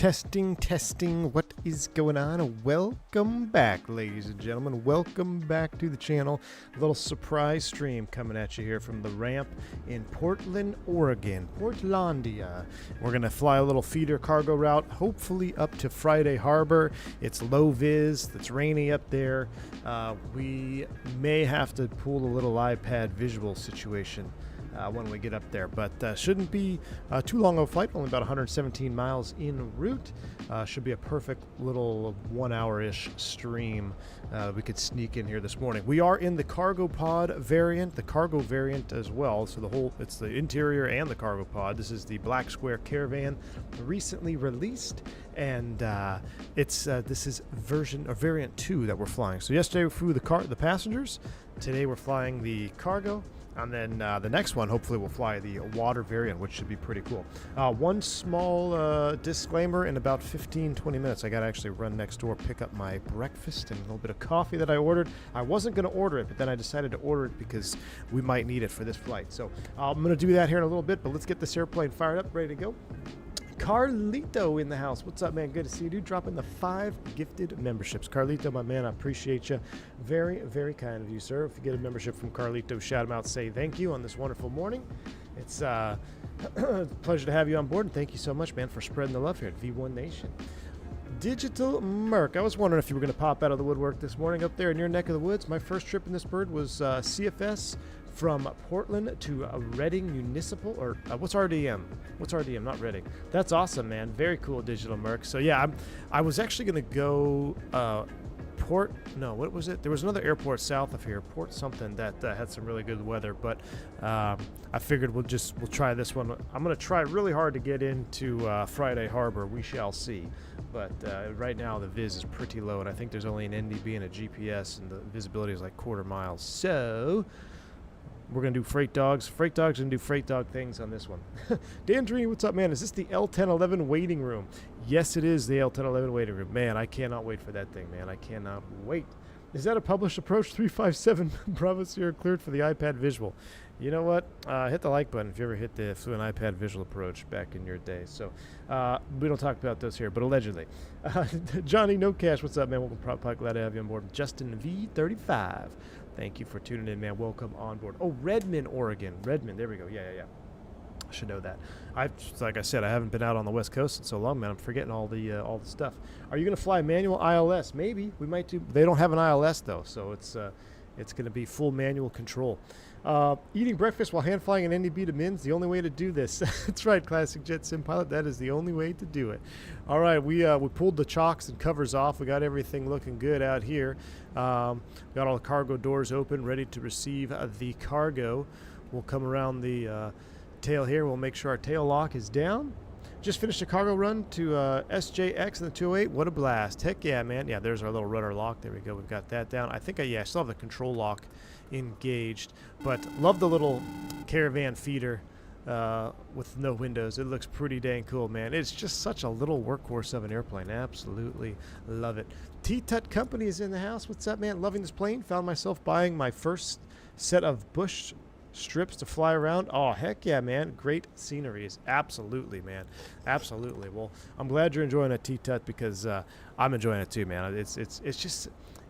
Testing. What is going on? Welcome back, ladies and gentlemen. Welcome back to the channel. A little surprise stream coming at you here from the ramp in Portland, Oregon. Portlandia. We're going to fly a little feeder cargo route, hopefully up to Friday Harbor. It's low vis. It's rainy up there. We may have to pull a little iPad visual situation when we get up there, but shouldn't be too long of a flight, only about 117 miles en route. Should be a perfect little 1 hour-ish stream we could sneak in here this morning. We are in the cargo pod variant, the cargo variant as well, so it's the interior and the cargo pod. This is the BlackSquare Caravan, recently released, and this is variant 2 that we're flying. So yesterday we flew the passengers, today we're flying the cargo. And then the next one, hopefully, we'll fly the water variant, which should be pretty cool. One small disclaimer, in about 15-20 minutes, I got to actually run next door, pick up my breakfast and a little bit of coffee that I ordered. I wasn't going to order it, but then I decided to order it because we might need it for this flight. So I'm going to do that here in a little bit, but let's get this airplane fired up, ready to go. Carlito in the house. What's up, man? Good to see you, dude. Dropping the 5 gifted memberships. Carlito, my man, I appreciate you. Very, very kind of you, sir. If you get a membership from Carlito, shout him out, say thank you on this wonderful morning. It's a pleasure to have you on board, and thank you so much, man, for spreading the love here at V1 Nation. Digital Merc. I was wondering if you were going to pop out of the woodwork this morning up there in your neck of the woods. My first trip in this bird was CFS from Portland to Reading Municipal, or what's RDM? What's RDM? Not Reading. That's awesome, man. Very cool, Digital Merc. So yeah, I was actually going to go what was it? There was another airport south of here, Port something, that had some really good weather, but I figured we'll try this one. I'm going to try really hard to get into Friday Harbor. We shall see. But right now the viz is pretty low, and I think there's only an NDB and a GPS, and the visibility is like quarter miles. So we're going to do freight dogs. Freight dogs going to do freight dog things on this one. Dandrine, what's up, man? Is this the L1011 waiting room? Yes, it is the L1011 waiting room. Man, I cannot wait for that thing, man. I cannot wait. Is that a published approach? 357 Bravo Sierra cleared for the iPad visual. You know what? Hit the like button if you ever flew an iPad visual approach back in your day. So we don't talk about those here, but allegedly. Johnny No Cash, what's up, man? Welcome, Preflight. Glad to have you on board. Justin V35. Thank you for tuning in, man. Welcome on board. Oh, Redmond, Oregon. Redmond. There we go. Yeah. I should know that. Like I said, I haven't been out on the West Coast in so long, man. I'm forgetting all the stuff. Are you going to fly manual ILS? Maybe. We might do. They don't have an ILS though, so it's going to be full manual control. Eating breakfast while hand flying an NDB to Mins, the only way to do this. That's right, Classic Jet Sim Pilot. That is the only way to do it. All right, we pulled the chocks and covers off. We got everything looking good out here. Got all the cargo doors open, ready to receive the cargo. We'll come around the tail here. We'll make sure our tail lock is down. Just finished a cargo run to SJX and the 208. What a blast. Heck yeah, man. Yeah, there's our little rudder lock. There we go. We've got that down. I think I still have the control lock engaged, but love the little caravan feeder with no windows. It looks pretty dang cool, man. It's just such a little workhorse of an airplane. Absolutely love it. T-Tut Company is in the house. What's up, man? Loving this plane. Found myself buying my first set of bush strips to fly around. Oh, heck yeah, man. Great sceneries. Absolutely, man. Absolutely. Well, I'm glad you're enjoying it, T-Tut, because I'm enjoying it too, man.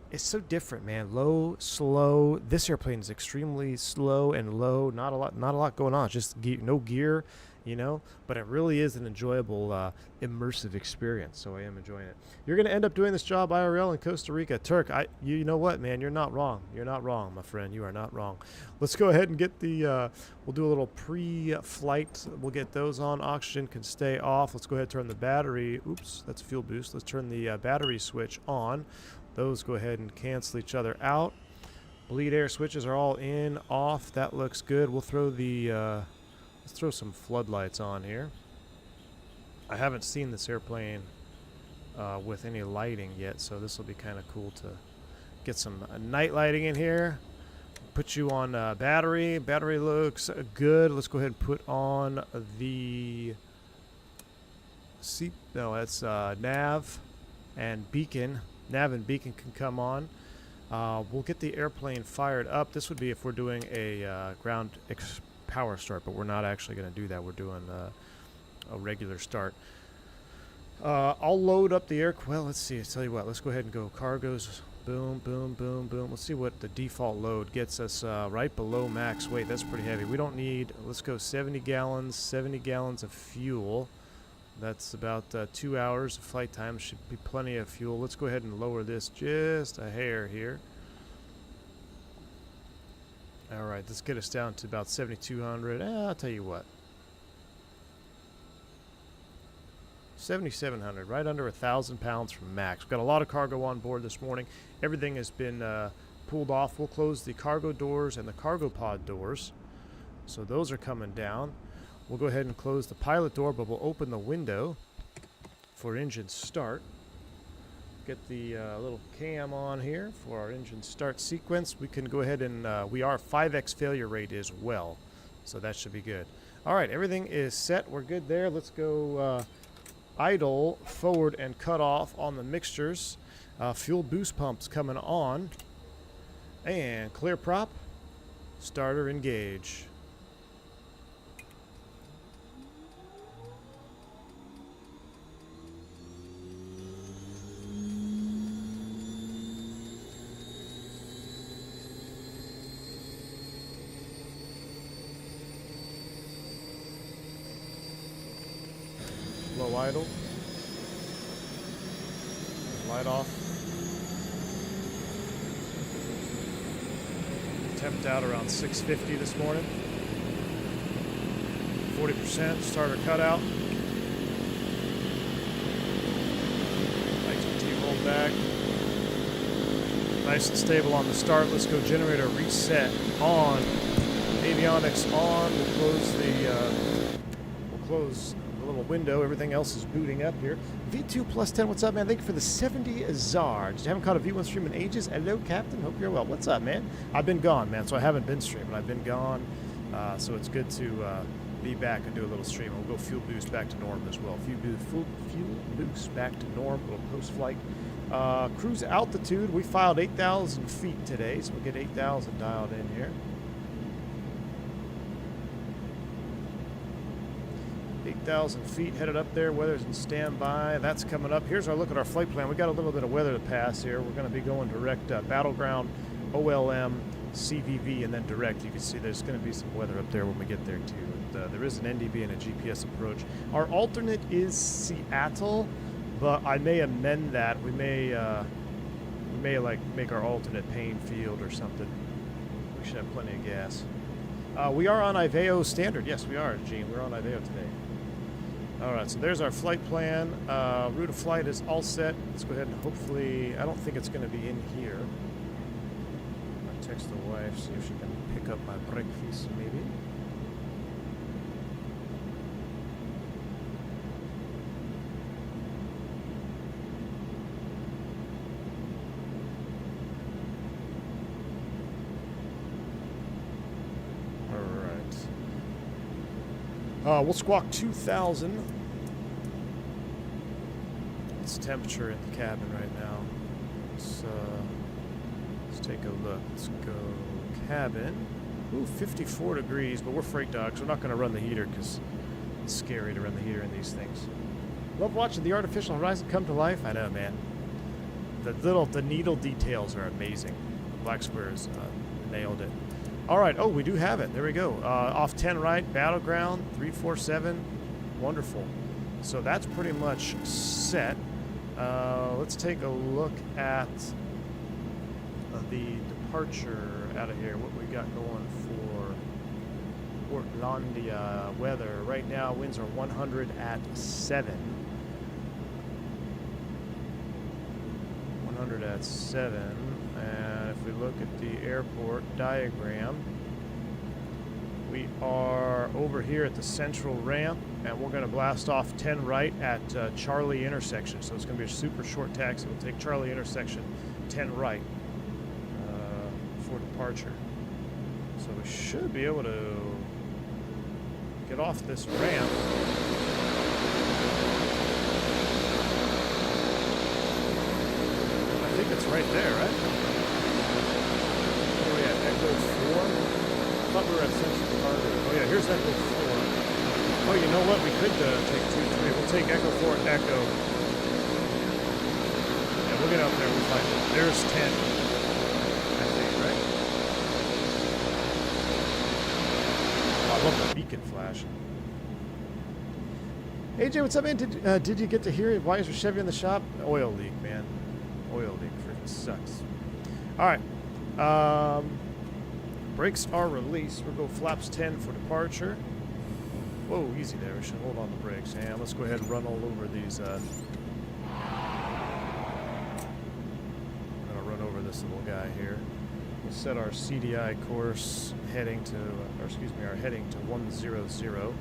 It's so different, man. Low, slow. This airplane is extremely slow and low. Not a lot going on. Just no gear, But it really is an enjoyable, immersive experience. So I am enjoying it. You're going to end up doing this job IRL in Costa Rica, Turk. You know what, man? You're not wrong. You're not wrong, my friend. You are not wrong. Let's go ahead and get the. We'll do a little pre-flight. We'll get those on. Oxygen can stay off. Let's go ahead and turn the battery. Oops, that's fuel boost. Let's turn the battery switch on. Those go ahead and cancel each other out. Bleed air switches are all in, off. That looks good. We'll throw the, let's throw some floodlights on here. I haven't seen this airplane with any lighting yet, so this will be kind of cool to get some night lighting in here. Put you on battery. Battery looks good. Let's go ahead and put on the that's nav and beacon. Nav and beacon can come on. We'll get the airplane fired up. This would be if we're doing a ground power start, but we're not actually going to do that. We're doing a regular start. I'll load up the air. Well, let's see. I tell you what. Let's go ahead and go cargoes. Boom, boom, boom, boom. Let's see what the default load gets us right below max weight. That's pretty heavy. We don't need. Let's go 70 gallons. 70 gallons of fuel. That's about 2 hours of flight time. Should be plenty of fuel. Let's go ahead and lower this just a hair here. All right, let's get us down to about 7,200. I'll tell you what. 7,700, right under 1,000 pounds from max. We've got a lot of cargo on board this morning. Everything has been pulled off. We'll close the cargo doors and the cargo pod doors. So those are coming down. We'll go ahead and close the pilot door, but we'll open the window for engine start. Get the little cam on here for our engine start sequence. We can go ahead and we are 5x failure rate as well, so that should be good. All right, everything is set. We're good there. Let's go idle, forward, and cut off on the mixtures. Fuel boost pumps coming on. And clear prop. Starter engage. Low idle. Light off. Temped out around 650 this morning. 40% starter cutout. XPT rolled back. Nice and stable on the start. Let's go generator reset on. Avionics on. We'll close the little window. Everything else is booting up here. V2 plus 10, what's up, man? Thank you for the 70 Azar. You haven't caught a V1 stream in ages. Hello, Captain. Hope you're well. What's up, man? I've been gone, man, so I haven't been streaming. I've been gone, so it's good to be back and do a little stream. We'll go fuel boost back to norm as well. Fuel boost back to norm, a little post-flight. Cruise altitude, we filed 8,000 feet today, so we'll get 8,000 dialed in here. 8,000 feet headed up there. Weather's in standby. That's coming up. Here's our look at our flight plan. We got a little bit of weather to pass here. We're going to be going direct battleground, OLM, CVV, and then direct. You can see there's going to be some weather up there when we get there too. There is an NDB and a GPS approach. Our alternate is Seattle, but I may amend that. We may like make our alternate Painfield or something. We should have plenty of gas. We are on IVEO standard. Yes, we are, Gene. We're on IVEO today. All right, so there's our flight plan. Route of flight is all set. Let's go ahead and hopefully, I don't think it's going to be in here. I'll text the wife, see if she can pick up my breakfast, maybe. We'll squawk 2,000. It's temperature in the cabin right now. Let's take a look. Let's go cabin. Ooh, 54 degrees, but we're freight dogs. We're not going to run the heater because it's scary to run the heater in these things. Love watching the artificial horizon come to life. I know, man. The needle details are amazing. BlackSquare's nailed it. All right. Oh, we do have it. There we go. Off 10 right, battleground, 347. Wonderful. So that's pretty much set. Let's take a look at the departure out of here. What we got going for Portlandia weather. Right now, winds are 100 at 7. 100 at 7. And if we look at the airport diagram, we are over here at the central ramp, and we're going to blast off 10 right at Charlie intersection. So it's going to be a super short taxi. We'll take Charlie intersection, 10 right for departure. So we should be able to get off this ramp. I think it's right there, right? Where are we at? Echo 4? I thought we were at Central Cargo. Oh yeah, here's Echo 4. Oh, you know what? We could take 2-3. We'll take Echo 4 Echo. Yeah, we'll get up there. We'll find it. There's 10. I think, right? Oh, I love the beacon flash. AJ, what's up, man? Did you get to hear it? Why is there Chevy in the shop? Oil leak, man. Oil leak freaking sucks. All right. Brakes are released. We'll go flaps 10 for departure. Whoa, easy there. We should hold on the brakes. And let's go ahead and run all over these. I'm going to run over this little guy here. We'll set our CDI course heading to, or excuse me, our heading to 100.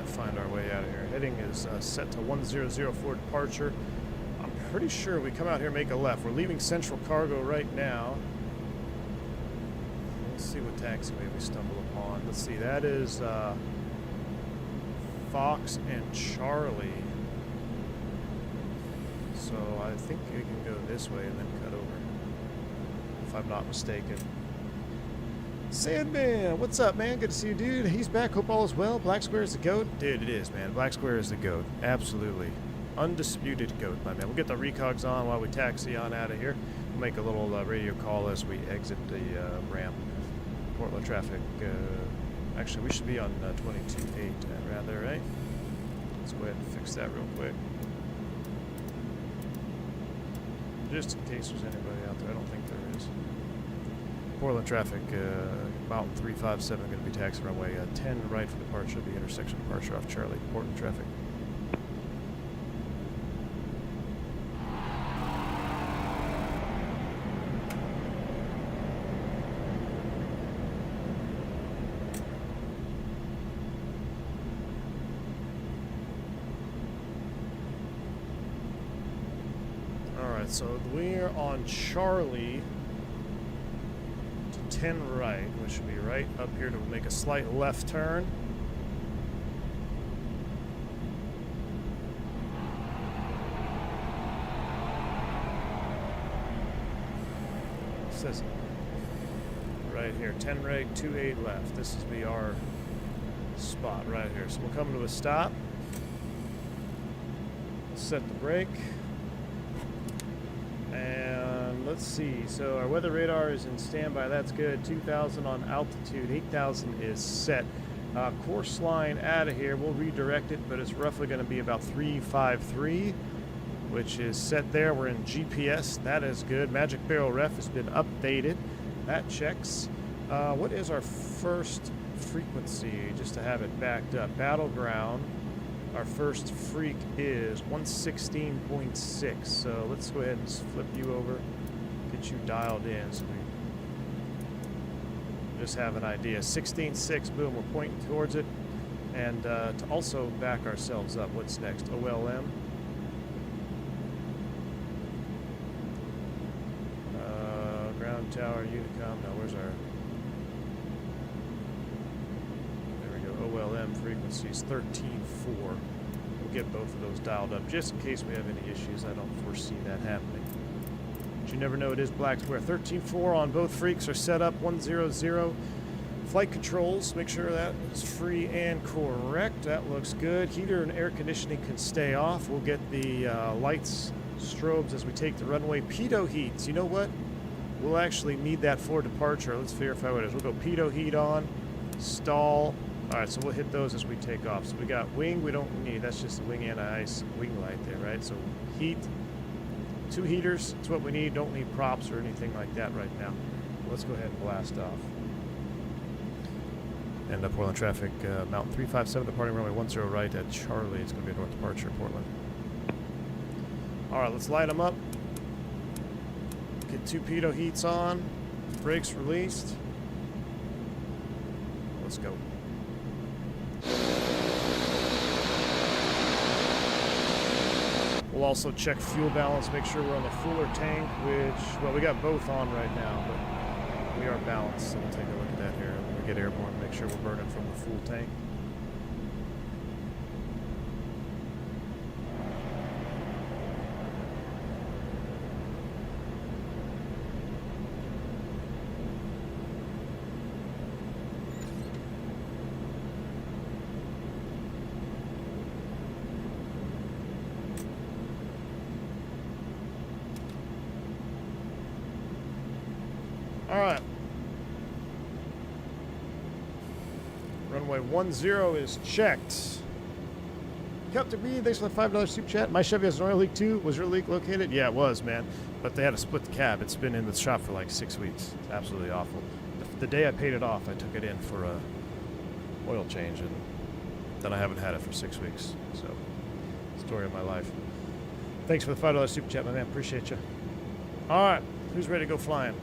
Find our way out of here. Heading is set to 100 for departure. I'm pretty sure we come out here and make a left. We're leaving Central Cargo right now. Let's see what taxiway we stumble upon. Let's see, that is Fox and Charlie. So I think we can go this way and then cut over, if I'm not mistaken. Sandman, what's up, man? Good to see you, dude. He's back. Hope all is well. BlackSquare is the GOAT. Dude, it is, man. BlackSquare is the GOAT. Absolutely. Undisputed GOAT, my man. We'll get the recogs on while we taxi on out of here. We'll make a little radio call as we exit the ramp. Portland traffic. Actually, we should be on 22.8, rather, right? Let's go ahead and fix that real quick. Just in case there's anybody out there. I don't think there is. Portland traffic, Mountain 357 going to be taxi runway 10 right for departure, the intersection departure off Charlie. Portland traffic. Alright, so we're on Charlie. 10 right, which should be right up here to make a slight left turn. It says right here, 10 right, 28 left. This is be our spot right here. So we'll come to a stop. Set the brake. And let's see, so our weather radar is in standby, that's good. 2,000 on altitude, 8,000 is set. Course line out of here, we'll redirect it, but it's roughly going to be about 353, which is set there. We're in GPS, that is good. Magic Barrel Ref has been updated, that checks. What is our first frequency, just to have it backed up? Battleground. Our first freak is 116.6, so let's go ahead and flip you over, get you dialed in so we just have an idea. 16.6, boom, we're pointing towards it. And to also back ourselves up, what's next? OLM. Ground tower, Unicom, no, where's our... OLM frequencies 13.4. We'll get both of those dialed up just in case we have any issues. I don't foresee that happening. But you never know, it is BlackSquare. 13.4 on both freaks are set up. 100. Flight controls, make sure that is free and correct. That looks good. Heater and air conditioning can stay off. We'll get the lights, strobes as we take the runway. Pitot heats, you know what? We'll actually need that for departure. Let's verify what it is. We'll go pitot heat on, stall. Alright, so we'll hit those as we take off. So we got wing, we don't need, that's just the wing anti-ice wing light there, right? So heat, 2 heaters, that's what we need. Don't need props or anything like that right now. Let's go ahead and blast off. And Portland traffic, Mountain 357 departing runway 10 right at Charlie. It's going to be a north departure, Portland. Alright, let's light them up. Get 2 pitot heats on. Brakes released. Let's go. We'll also check fuel balance, make sure we're on the fuller tank, which, well, we got both on right now, but we are balanced, so we'll take a look at that here when we get airborne, make sure we're burning from the full tank. All right. Runway 10 is checked. Captain B, thanks for the $5 super chat. My Chevy has an oil leak too. Was your leak located? Yeah, it was, man. But they had to split the cab. It's been in the shop for like 6 weeks. It's absolutely awful. The day I paid it off, I took it in for a oil change, and then I haven't had it for 6 weeks. So, story of my life. Thanks for the $5 super chat, my man. Appreciate you. All right, who's ready to go flying?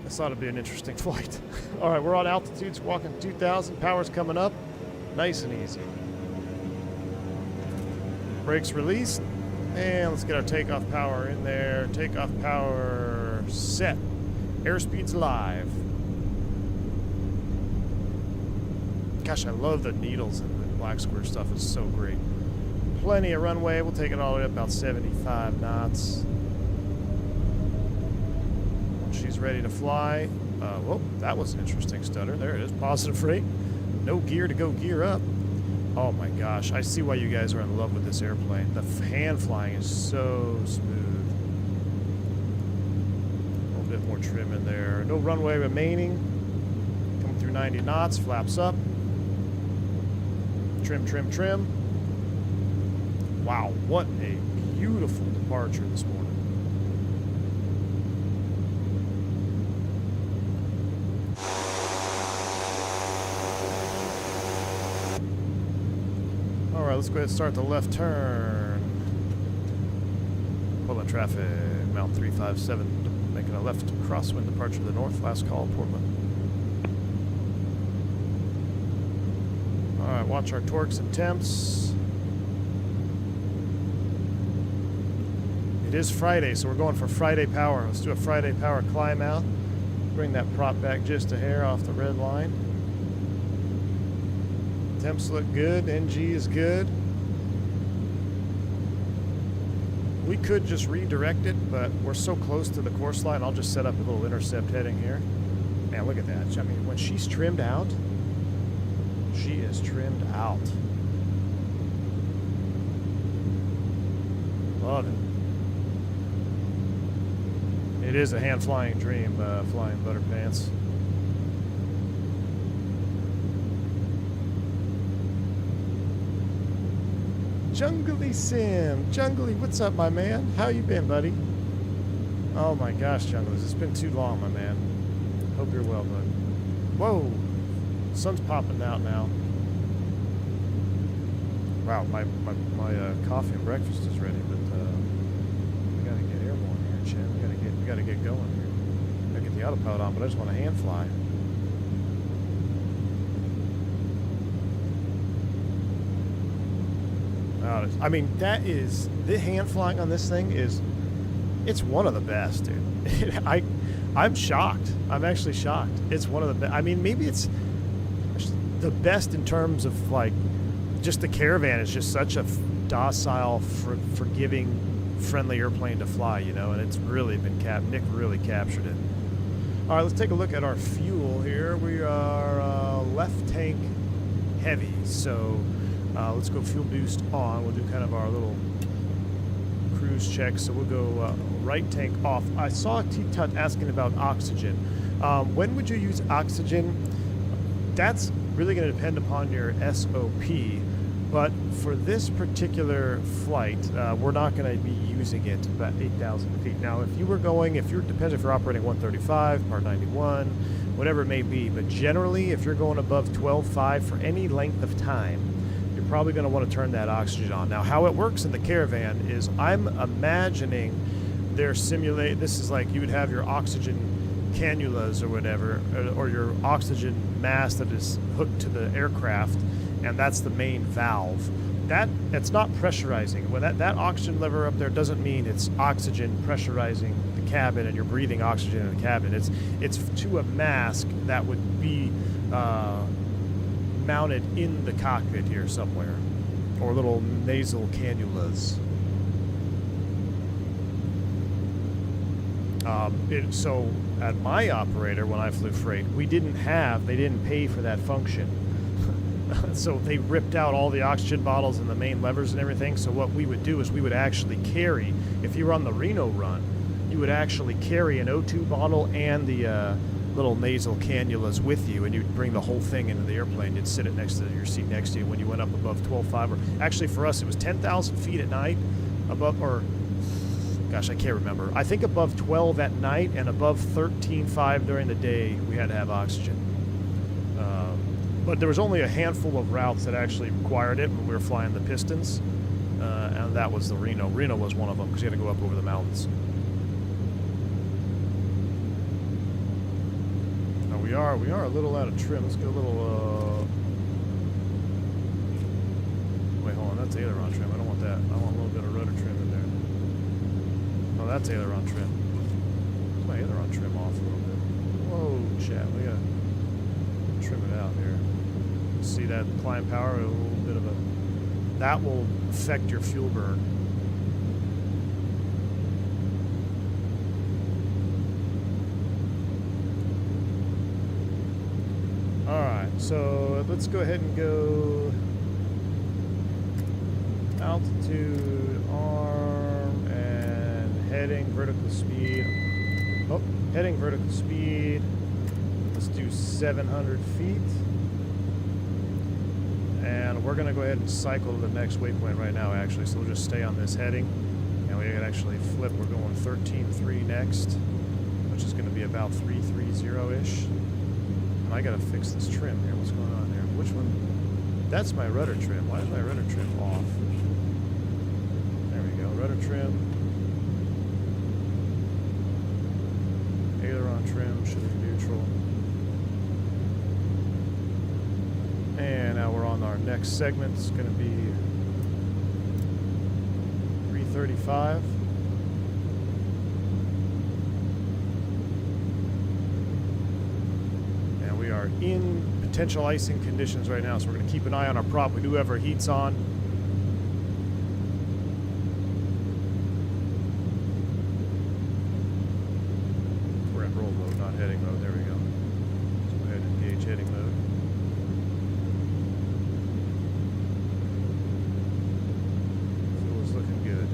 This ought to be an interesting flight. All right, we're on altitude, squawking 2,000. Power's coming up. Nice and easy. Brakes released. And let's get our takeoff power in there. Takeoff power set. Airspeed's live. Gosh, I love the needles and the BlackSquare stuff. It's so great. Plenty of runway. We'll take it all the way up about 75 knots. She's ready to fly. Whoa, that was an interesting stutter. There it is. Positive rate. No gear to go gear up. Oh my gosh. I see why you guys are in love with this airplane. The hand flying is so smooth. A little bit more trim in there. No runway remaining. Coming through 90 knots. Flaps up. Trim, trim, trim. Wow, what a beautiful departure this morning. All right, let's go ahead and start the left turn. Portland traffic, Mount 357, making a left crosswind departure to the north. Last call, Portland. All right, watch our torques and temps. It is Friday, so we're going for Friday power. Let's do a Friday power climb out. Bring that prop back just a hair off the red line. Temps look good. NG is good. We could just redirect it, but we're so close to the course line, I'll just set up a little intercept heading here. Man, look at that. I mean, when she's trimmed out, she is trimmed out. Love it. It is a hand-flying dream, flying butter pants. Jungly Sim. Jungly, what's up, my man? How you been, buddy? Oh my gosh, Junglies, it's been too long, my man. Hope you're well, bud. Whoa! Sun's popping out now. Wow, my coffee and breakfast is ready, but we gotta get airborne here, Chad. We gotta get going here. Gotta get the autopilot on, but I just want to hand fly. I mean, that is, the hand flying on this thing is, it's one of the best, dude. I'm shocked. I'm actually shocked. It's one of the best. I mean, maybe it's the best in terms of, like, just the Caravan is just such a docile, forgiving, friendly airplane to fly, you know, and it's really been Nick really captured it. All right, let's take a look at our fuel here. We are left tank heavy, so let's go fuel boost on. We'll do kind of our little cruise check. So we'll go right tank off. I saw T-Tut asking about oxygen. When would you use oxygen? That's really going to depend upon your SOP. But for this particular flight, we're not going to be using it about 8,000 feet. Now, if you were going, depends if you're operating 135, Part 91, whatever it may be. But generally, if you're going above 12.5 for any length of time, you're probably going to want to turn that oxygen on. Now, how it works in the Caravan is I'm imagining this is like you would have your oxygen cannulas or whatever, or your oxygen mask that is hooked to the aircraft, and that's the main valve. It's not pressurizing. When that oxygen lever up there doesn't mean it's oxygen pressurizing the cabin and you're breathing oxygen in the cabin. It's to a mask that would be mounted in the cockpit here somewhere, or little nasal cannulas. So at my operator, when I flew freight, they didn't pay for that function. So they ripped out all the oxygen bottles and the main levers and everything. So what we would do is we would actually carry, if you were on the Reno run, you would actually carry an O2 bottle and the little nasal cannulas with you, and you'd bring the whole thing into the airplane. You'd sit it next to your seat next to you when you went up above 12.5, or actually for us it was 10,000 feet at night, above, or gosh, I can't remember. I think above 12 at night and above 13.5 during the day we had to have oxygen. But there was only a handful of routes that actually required it when we were flying the Pistons, and that was the Reno. Reno was one of them because you had to go up over the mountains. We are a little out of trim. Let's go a little, wait, hold on, that's aileron trim. I don't want that. I want a little bit of rudder trim in there. Oh, that's aileron trim. Let's my aileron trim off a little bit. Whoa, chat, we gotta trim it out here. See that climb power, a little bit of a, that will affect your fuel burn. So let's go ahead and go altitude, arm, and heading vertical speed. Oh, heading vertical speed. Let's do 700 feet. And we're going to go ahead and cycle to the next waypoint right now, actually. So we'll just stay on this heading. And we can actually flip. We're going 13.3 next, which is going to be about 330-ish. I gotta fix this trim here. What's going on there? Which one? That's my rudder trim. Why is my rudder trim off? There we go. Rudder trim. Aileron trim should be neutral. And now we're on our next segment. It's gonna be 335. In potential icing conditions right now, so we're going to keep an eye on our prop. We do have our heats on. We're at roll mode, not heading mode. There we go. Let's go ahead and engage heading mode. Fuel is looking good.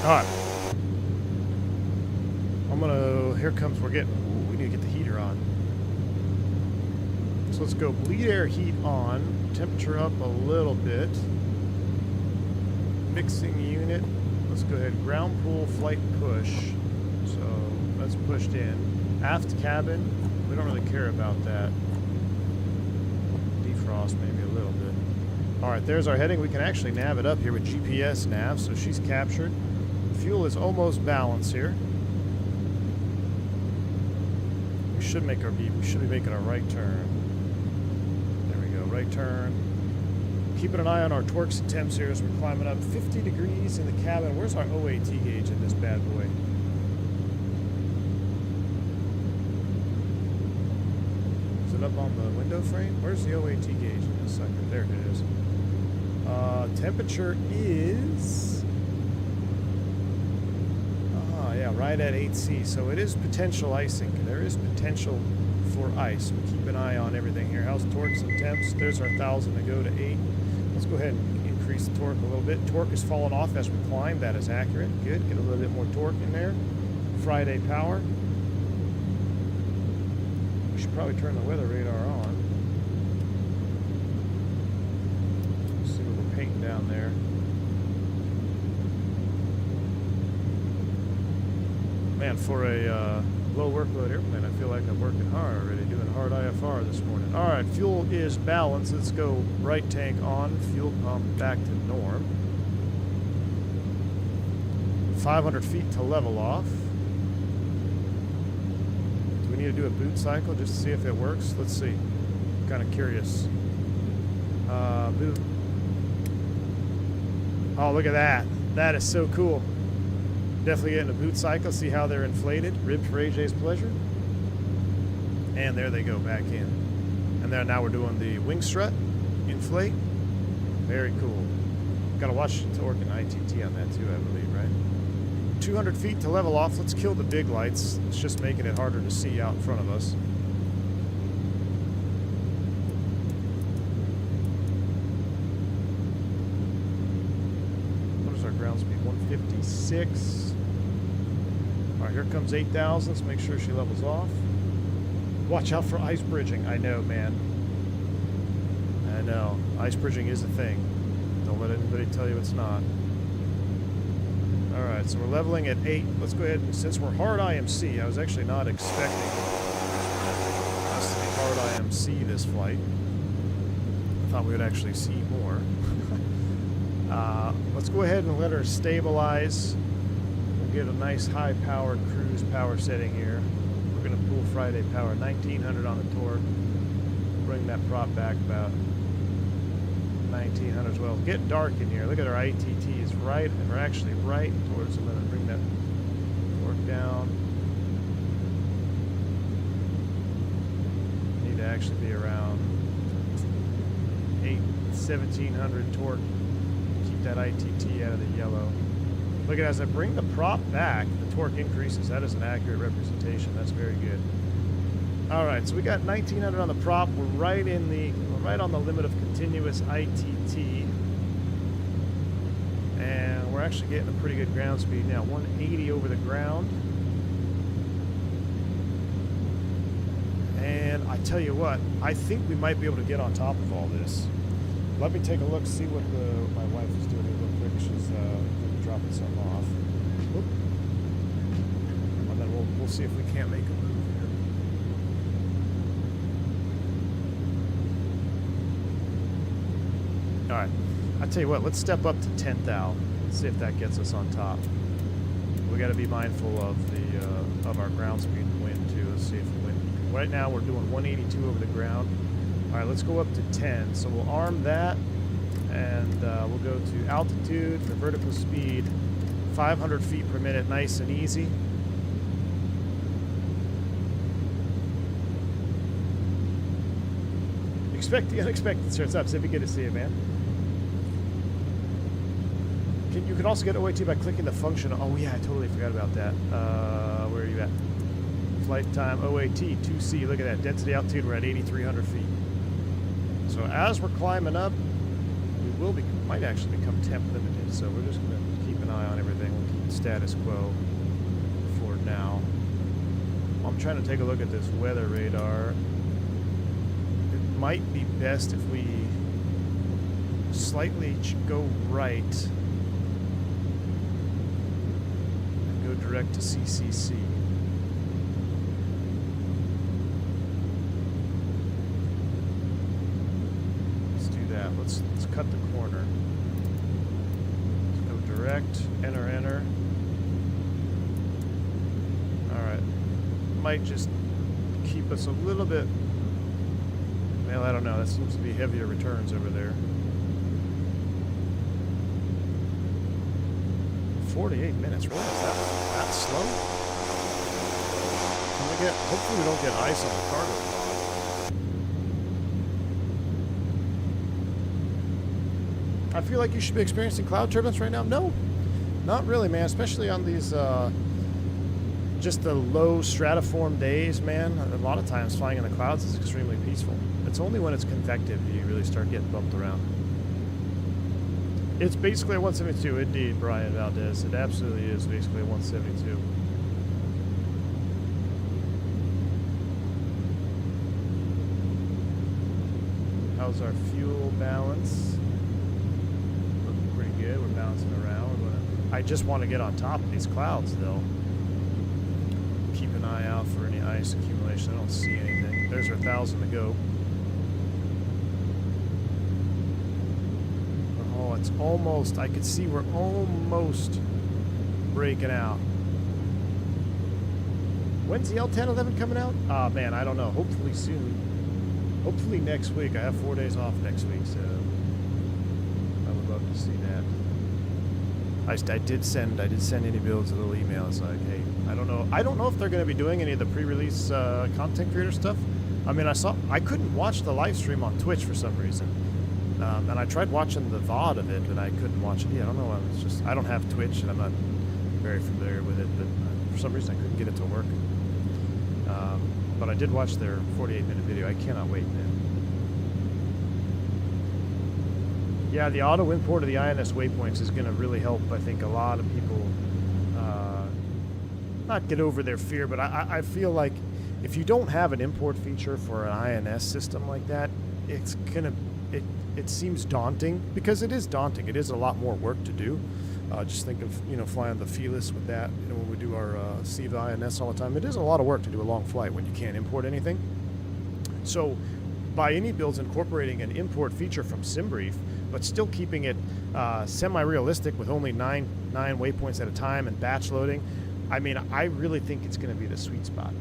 Alright. Here comes, we need to get the heater on. So let's go bleed air heat on, temperature up a little bit. Mixing unit, let's go ahead, ground pool, flight push. So that's pushed in. Aft cabin, we don't really care about that. Defrost maybe a little bit. Alright, there's our heading. We can actually nav it up here with GPS nav, so she's captured. Fuel is almost balanced here. We should be making a right turn. There we go, right turn. Keeping an eye on our torques and temps here as we're climbing up 50 degrees in the cabin. Where's our OAT gauge in this bad boy? Is it up on the window frame? Where's the OAT gauge in this sucker? There it is. Temperature is... yeah, right at 8C. So it is potential icing. There is potential for ice. We keep an eye on everything here. How's torques and temps? There's our 1,000 to go to 8. Let's go ahead and increase the torque a little bit. Torque is falling off as we climb. That is accurate. Good. Get a little bit more torque in there. Friday power. We should probably turn the weather radar on. Let's see what we're painting down there. Man, for a low workload airplane, I feel like I'm working hard already, doing hard IFR this morning. All right, fuel is balanced. Let's go right tank on, fuel pump back to norm. 500 feet to level off. Do we need to do a boot cycle just to see if it works? Let's see. I'm kind of curious. Boot. Oh, look at that. That is so cool. Definitely getting a boot cycle, see how they're inflated. Ribbed for AJ's pleasure. And there they go back in. And then now we're doing the wing strut, inflate. Very cool. Got to watch the torque and ITT on that too, I believe, right? 200 feet to level off. Let's kill the big lights. It's just making it harder to see out in front of us. What is our ground speed? 156. All right, here comes 8,000. Let's make sure she levels off. Watch out for ice bridging. I know, man. I know. Ice bridging is a thing. Don't let anybody tell you it's not. Alright, so we're leveling at 8. Let's go ahead and, since we're hard IMC, I was actually not expecting us to be hard IMC this flight. I thought we would actually see more. Let's go ahead and let her stabilize. We'll get a nice high-powered cruise power setting here. We're going to pull Friday power, 1900 on the torque. Bring that prop back about 1900 as well. It's getting dark in here. Look at our ITT is right, and we're actually right towards the limit. Bring that torque down. Need to actually be around 1700 torque. Keep that ITT out of the yellow. Look at as I bring the prop back, the torque increases. That is an accurate representation. That's very good. All right, so we got 1900 on the prop. We're right on the limit of continuous ITT, and we're actually getting a pretty good ground speed now. 180 over the ground. And I tell you what, I think we might be able to get on top of all this. Let me take a look, see what my wife is doing here real quick. She's dropping something off. Whoop. And then we'll see if we can't make a move here. All right, I tell you what, let's step up to 10 thou. Let's see if that gets us on top. We got to be mindful of of our ground speed and wind too. Let's see if the wind. Right now we're doing 182 over the ground. All right, let's go up to 10. So we'll arm that, and we'll go to altitude for vertical speed, 500 feet per minute, nice and easy. Expect the unexpected, sir. What's up, Zippy? Good to see you, man. You can also get OAT by clicking the function. Oh, yeah, I totally forgot about that. Where are you at? Flight time, OAT, 2C. Look at that. Density altitude, we're at 8,300 feet. So as we're climbing up, we might actually become temp limited. So we're just going to keep an eye on everything. We'll keep the status quo for now. I'm trying to take a look at this weather radar. It might be best if we slightly go right. Direct to CCC. Let's do that. Let's cut the corner. Let's go direct. Enter. All right. Might just keep us a little bit. Well, I don't know. That seems to be heavier returns over there. 48 minutes. Really? Is that slow? Can we get? Hopefully we don't get ice on the cargo pod. I feel like you should be experiencing cloud turbulence right now. No, not really, man. Especially on these just the low stratiform days, man. A lot of times flying in the clouds is extremely peaceful. It's only when it's convective do you really start getting bumped around. It's basically a 172, indeed, Brian Valdez. It absolutely is basically a 172. How's our fuel balance? Looking pretty good. We're bouncing around. I just want to get on top of these clouds, though. Keep an eye out for any ice accumulation. I don't see anything. There's our 1,000 to go. It's almost, I could see we're almost breaking out. When's the L1011 coming out? Ah, man, I don't know. Hopefully soon. Hopefully next week. I have 4 days off next week, so I would love to see that. I did send any builds a little email. It's like, hey, I don't know if they're going to be doing any of the pre-release content creator stuff. I mean, I couldn't watch the live stream on Twitch for some reason, and I tried watching the VOD of it, but I couldn't watch it. Yeah, I don't know. It's just I don't have Twitch, and I'm not very familiar with it, but for some reason I couldn't get it to work. But I did watch their 48-minute video. I cannot wait, man. Yeah, the auto import of the INS waypoints is going to really help, I think, a lot of people not get over their fear, but I feel like if you don't have an import feature for an INS system like that, it's gonna it seems daunting, because it is daunting. It is a lot more work to do. Just think of, you know, flying the Felis with that. You know, when we do our SIVA INS all the time, it is a lot of work to do a long flight when you can't import anything. So by any builds incorporating an import feature from SimBrief, but still keeping it semi-realistic with only nine waypoints at a time and batch loading, I mean, I really think it's going to be the sweet spot.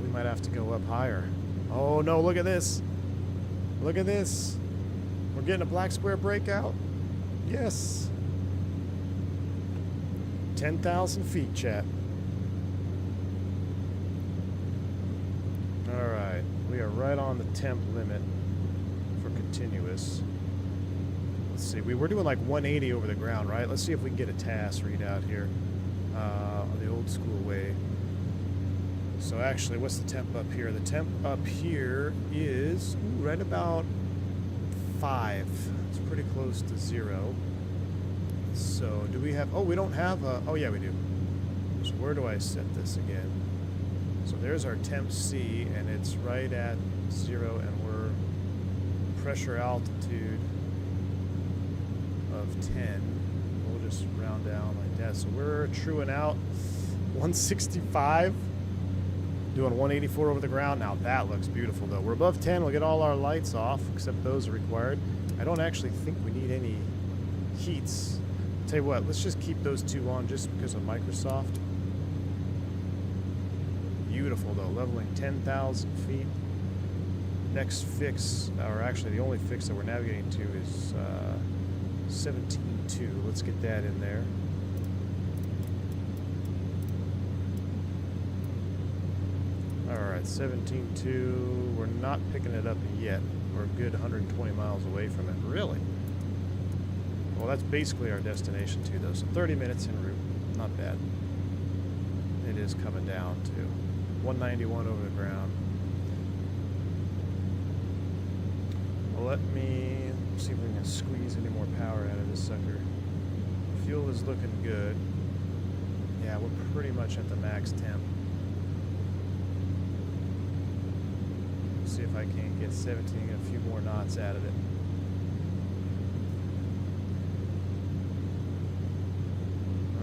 We might have to go up higher. Oh no, look at this. Look at this. We're getting a black square breakout. Yes. 10,000 feet, chat. All right, we are right on the temp limit for continuous. Let's see, we were doing like 180 over the ground, right? Let's see if we can get a TAS readout here the old school way. So actually, what's the temp up here? The temp up here is right about 5. It's pretty close to 0. So do we have, oh, we don't have a, oh yeah, we do. So where do I set this again? So there's our temp C, and it's right at 0, and we're pressure altitude of 10. We'll just round down like that. So we're truing out 165, doing 184 over the ground. Now that looks beautiful though. We're above 10, we'll get all our lights off, except those are required. I don't actually think we need any heats. Tell you what, let's just keep those 2 on just because of Microsoft. Beautiful though, leveling 10,000 feet. Next fix, or actually the only fix that we're navigating to is 17.2. Let's get that in there. Alright, 17.2. We're not picking it up yet. We're a good 120 miles away from it. Really? Well, that's basically our destination too, though. So 30 minutes en route. Not bad. It is coming down to 191 over the ground. Well, let me see if we can squeeze any more power out of this sucker. Fuel is looking good. Yeah, we're pretty much at the max temp. See if I can't get 17 and a few more knots out of it.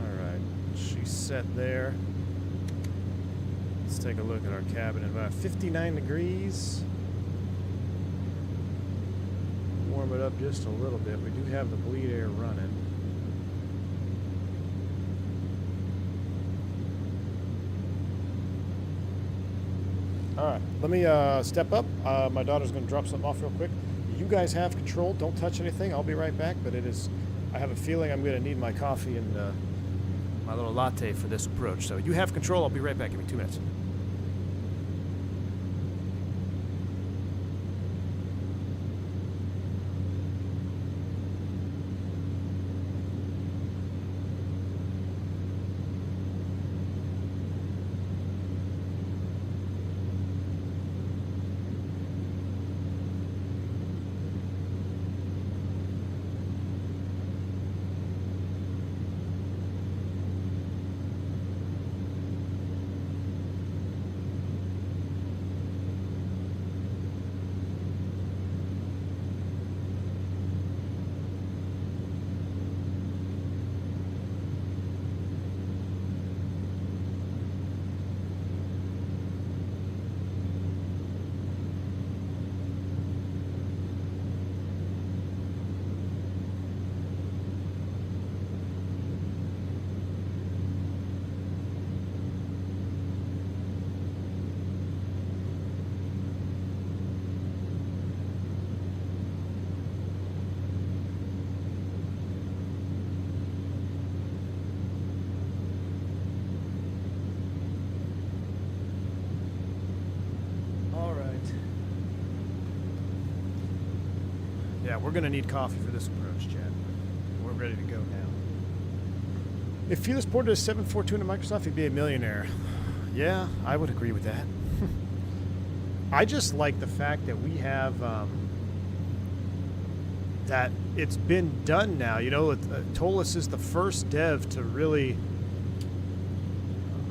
Alright, she's set there. Let's take a look at our cabin. About 59 degrees. Warm it up just a little bit. We do have the bleed air running. Alright, let me step up. My daughter's going to drop something off real quick. You guys have control. Don't touch anything. I'll be right back, but I have a feeling I'm going to need my coffee and my little latte for this approach. So you have control. I'll be right back. Give me 2 minutes. Yeah, we're going to need coffee for this approach, Chad. We're ready to go now. If Felix ported a 742 into Microsoft, he'd be a millionaire. Yeah, I would agree with that. I just like the fact that we have that it's been done now. You know, Tolis is the first dev to really,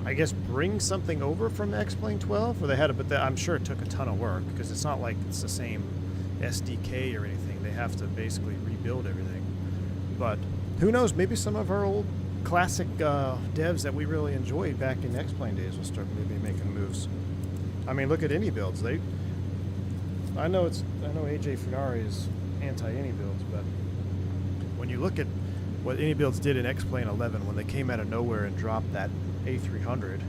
I guess, bring something over from X-Plane 12, or they had it, but I'm sure it took a ton of work because it's not like it's the same SDK or anything. They have to basically rebuild everything. But who knows? Maybe some of our old classic devs that we really enjoyed back in X-Plane days will start maybe making moves. I mean, look at any builds. I know AJ Ferrari is anti any builds, but when you look at what any builds did in X-Plane 11 when they came out of nowhere and dropped that A300,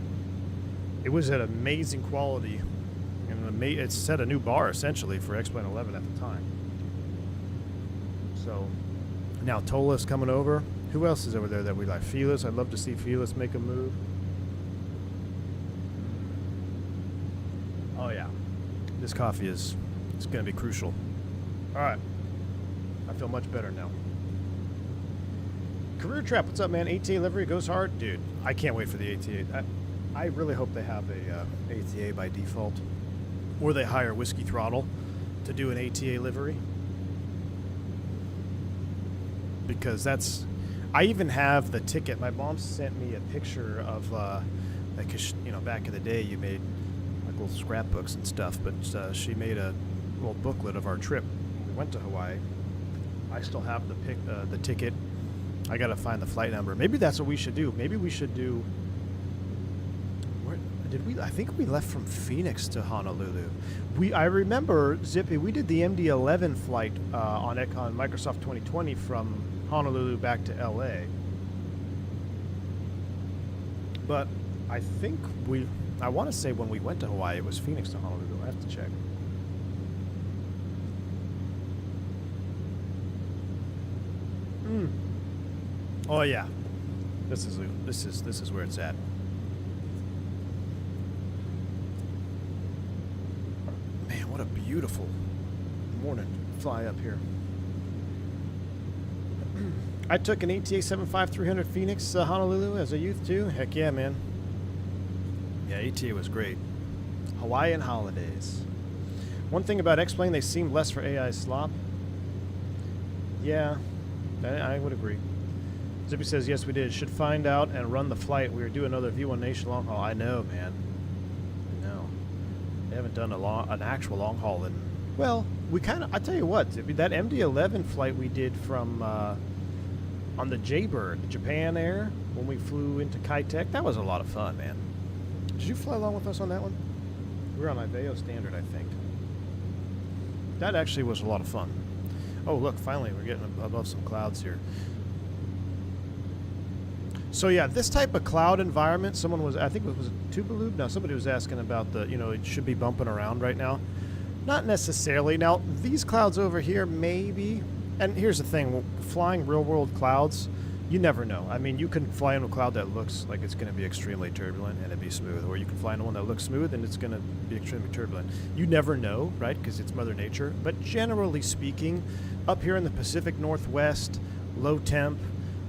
it was at amazing quality, and it set a new bar essentially for X-Plane 11 at the time. So now Tola's coming over. Who else is over there that we like? Felix. I'd love to see Felix make a move. Oh yeah, this coffee it's going to be crucial. All right, I feel much better now. Career Trap, what's up, man? ATA livery goes hard, dude. I can't wait for the ATA. I really hope they have a ATA by default, or they hire Whiskey Throttle to do an ATA livery, because that's. I even have the ticket. My mom sent me a picture of, like, 'cause, you know, back in the day you made like little scrapbooks and stuff, but she made a little booklet of our trip. We went to Hawaii. I still have the ticket. I gotta find the flight number. Maybe that's what we should do. Maybe we should do. Where did we? I think we left from Phoenix to Honolulu. I remember, Zippy. We did the MD-11 flight on Microsoft 2020 from Honolulu back to LA. But I think I want to say when we went to Hawaii, it was Phoenix to Honolulu. I have to check. Oh yeah, this is where it's at. Man, what a beautiful morning fly up here. I took an ATA 75-300 Phoenix Honolulu as a youth too. Heck yeah, man. Yeah, ATA was great. Hawaiian holidays. One thing about X-Plane, they seem less for AI slop. Yeah, I would agree. Zippy says, yes, we did. Should find out and run the flight. We were doing another V1 Nation long haul. I know, man. I know. They haven't done an actual long haul in, well, we kind of, I tell you what, Zippy, that MD-11 flight we did from, on the Jaybird, Japan Air, when we flew into Kai-Tak, that was a lot of fun, man. Did you fly along with us on that one? We were on Iveo Standard, I think. That actually was a lot of fun. Oh, look, finally, we're getting above some clouds here. So yeah, this type of cloud environment, someone was, I think it was Tuvalu? No, somebody was asking about the, you know, it should be bumping around right now. Not necessarily. Now, these clouds over here, maybe, and here's the thing, flying real-world clouds, you never know. I mean, you can fly into a cloud that looks like it's going to be extremely turbulent and it'd be smooth, or you can fly into one that looks smooth and it's going to be extremely turbulent. You never know, right, because it's Mother Nature. But generally speaking, up here in the Pacific Northwest, low temp,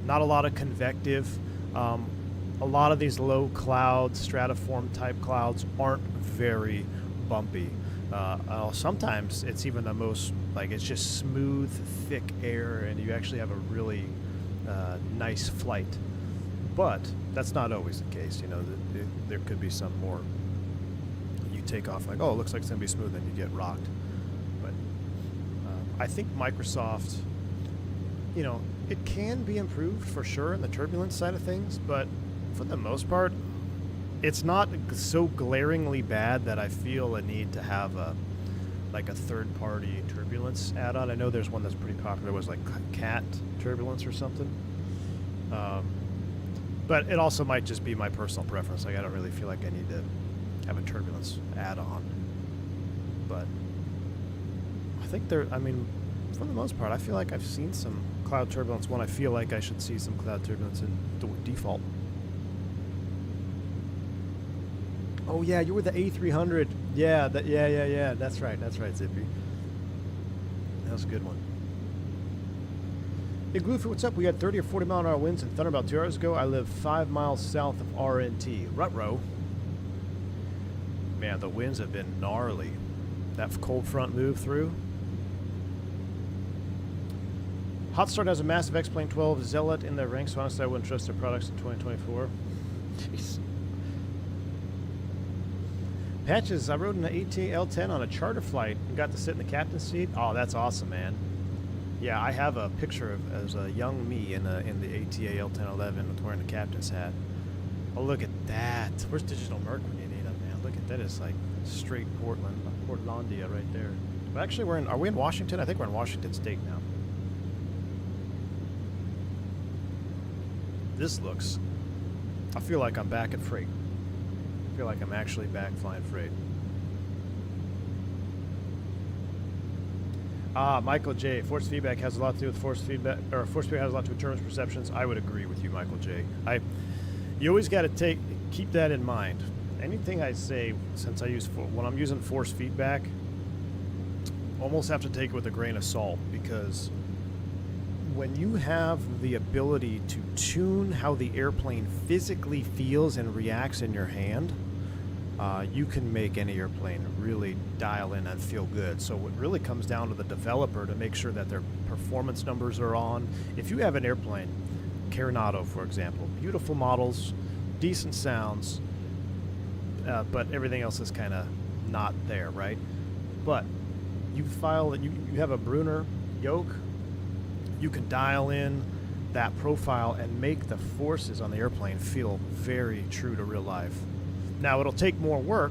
not a lot of convective. A lot of these low clouds, stratiform type clouds, aren't very bumpy. Sometimes it's even the most, like, it's just smooth, thick air, and you actually have a really nice flight. But that's not always the case. You know, there could be some more, you take off like, oh, it looks like it's going to be smooth, and you get rocked. But I think Microsoft, you know, it can be improved for sure in the turbulence side of things, but for the most part, it's not so glaringly bad that I feel a need to have a third-party turbulence add-on. I know there's one that's pretty popular. It was like Cat Turbulence or something. But it also might just be my personal preference. Like, I don't really feel like I need to have a turbulence add-on. But I think I mean, for the most part, I feel like I've seen some cloud turbulence when I feel like I should see some cloud turbulence in default. Oh yeah, you were the A300. Yeah, yeah. That's right, Zippy. That was a good one. Hey, Gloofy, what's up? We had 30 or 40 mile an hour winds in Thunder about 2 hours ago. I live 5 miles south of RNT. Rutro. Man, the winds have been gnarly. That cold front move through. Hot Start has a massive X-Plane 12 Zealot in their ranks, so honestly I wouldn't trust their products in 2024. Jeez. Patches, I rode an ATA L10 on a charter flight and got to sit in the captain's seat. Oh, that's awesome, man. Yeah, I have a picture of as a young me in the ATA L1011 with wearing the captain's hat. Oh, look at that. Where's Digital Merc when you need them, man? Look at that. It's like straight Portland, Portlandia right there. But actually, are we in Washington? I think we're in Washington State now. This looks, I feel like I'm back at freight. I feel like I'm actually back flying freight. Michael J. Force feedback has a lot to do with force feedback, or force feedback has a lot to do with terms perceptions. I would agree with you, Michael J. You always got to keep that in mind. Anything I say, since when I'm using force feedback, almost have to take it with a grain of salt, because when you have the ability to tune how the airplane physically feels and reacts in your hand, you can make any airplane really dial in and feel good. So it really comes down to the developer to make sure that their performance numbers are on. If you have an airplane, Carenado, for example, beautiful models, decent sounds, but everything else is kind of not there, right? But you have a Brunner yoke, you can dial in that profile and make the forces on the airplane feel very true to real life. Now, it'll take more work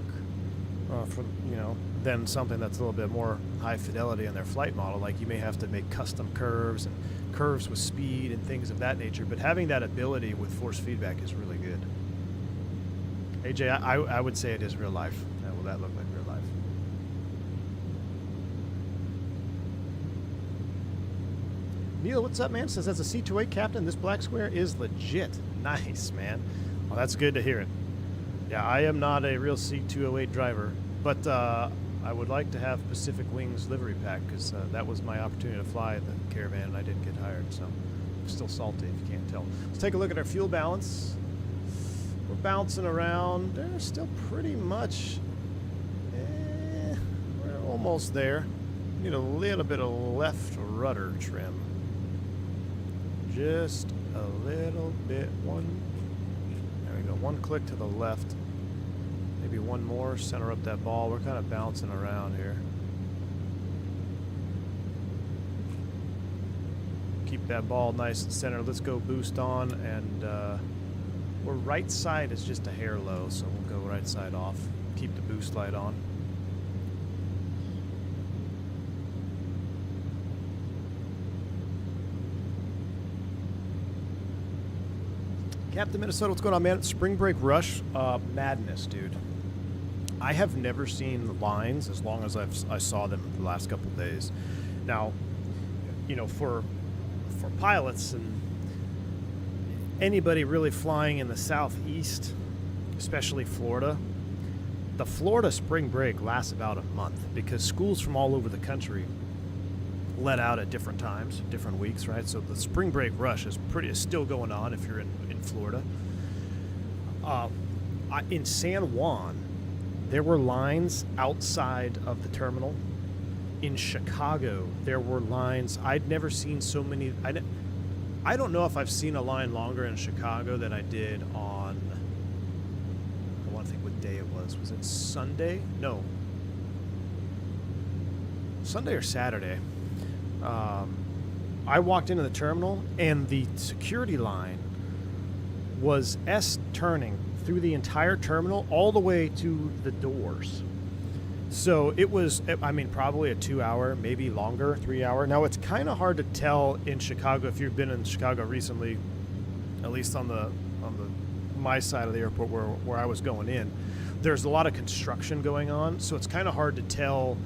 than something that's a little bit more high fidelity in their flight model. Like, you may have to make custom curves and curves with speed and things of that nature. But having that ability with force feedback is really good. AJ, I would say it is real life. Will that look like real life? Neil, what's up, man? Says, as a C208 captain, this BlackSquare is legit. Nice, man. Well, that's good to hear it. Yeah, I am not a real C208 driver, but I would like to have Pacific Wings livery pack, because that was my opportunity to fly the Caravan, and I didn't get hired, so I'm still salty if you can't tell. Let's take a look at our fuel balance. We're bouncing around. They're still pretty much, we're almost there. Need a little bit of left rudder trim. Just a little bit. There we go. One click to the left. Maybe one more. Center up that ball. We're kind of bouncing around here. Keep that ball nice and center. Let's go boost on, and we're right side is just a hair low, so we'll go right side off. Keep the boost light on. Captain Minnesota, what's going on, man? Spring break rush, madness, dude. I have never seen the lines as long as I saw them the last couple of days. Now, for pilots and anybody really flying in the southeast, especially Florida, the Florida spring break lasts about a month, because schools from all over the country let out at different times, different weeks, right? So the spring break rush is still going on if you're in Florida. In San Juan, there were lines outside of the terminal. In Chicago, there were lines. I'd never seen so many. I don't know if I've seen a line longer in Chicago than I did on, I want to think what day it was. Was it Sunday? No. Sunday or Saturday. I walked into the terminal, and the security line was S-turning through the entire terminal all the way to the doors. So it was, probably a 2 hour, maybe longer, 3 hour. Now, it's kind of hard to tell in Chicago, if you've been in Chicago recently, at least on my side of the airport where I was going in. There's a lot of construction going on, so it's kind of hard to tell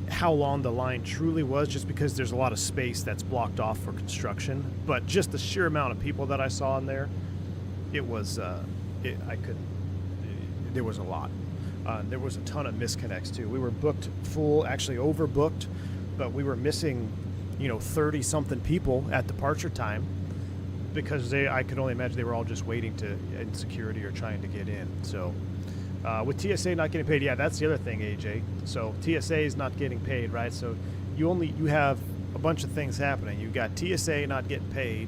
how long the line truly was, just because there's a lot of space that's blocked off for construction. But just the sheer amount of people that I saw in there, it was, there was a lot. There was a ton of misconnects too. We were booked full, actually overbooked, but we were missing you know, 30 something people at departure time, because I could only imagine they were all just waiting to in security or trying to get in. So with TSA not getting paid, yeah, that's the other thing, AJ. So TSA is not getting paid, right? So you have a bunch of things happening. You got TSA not getting paid,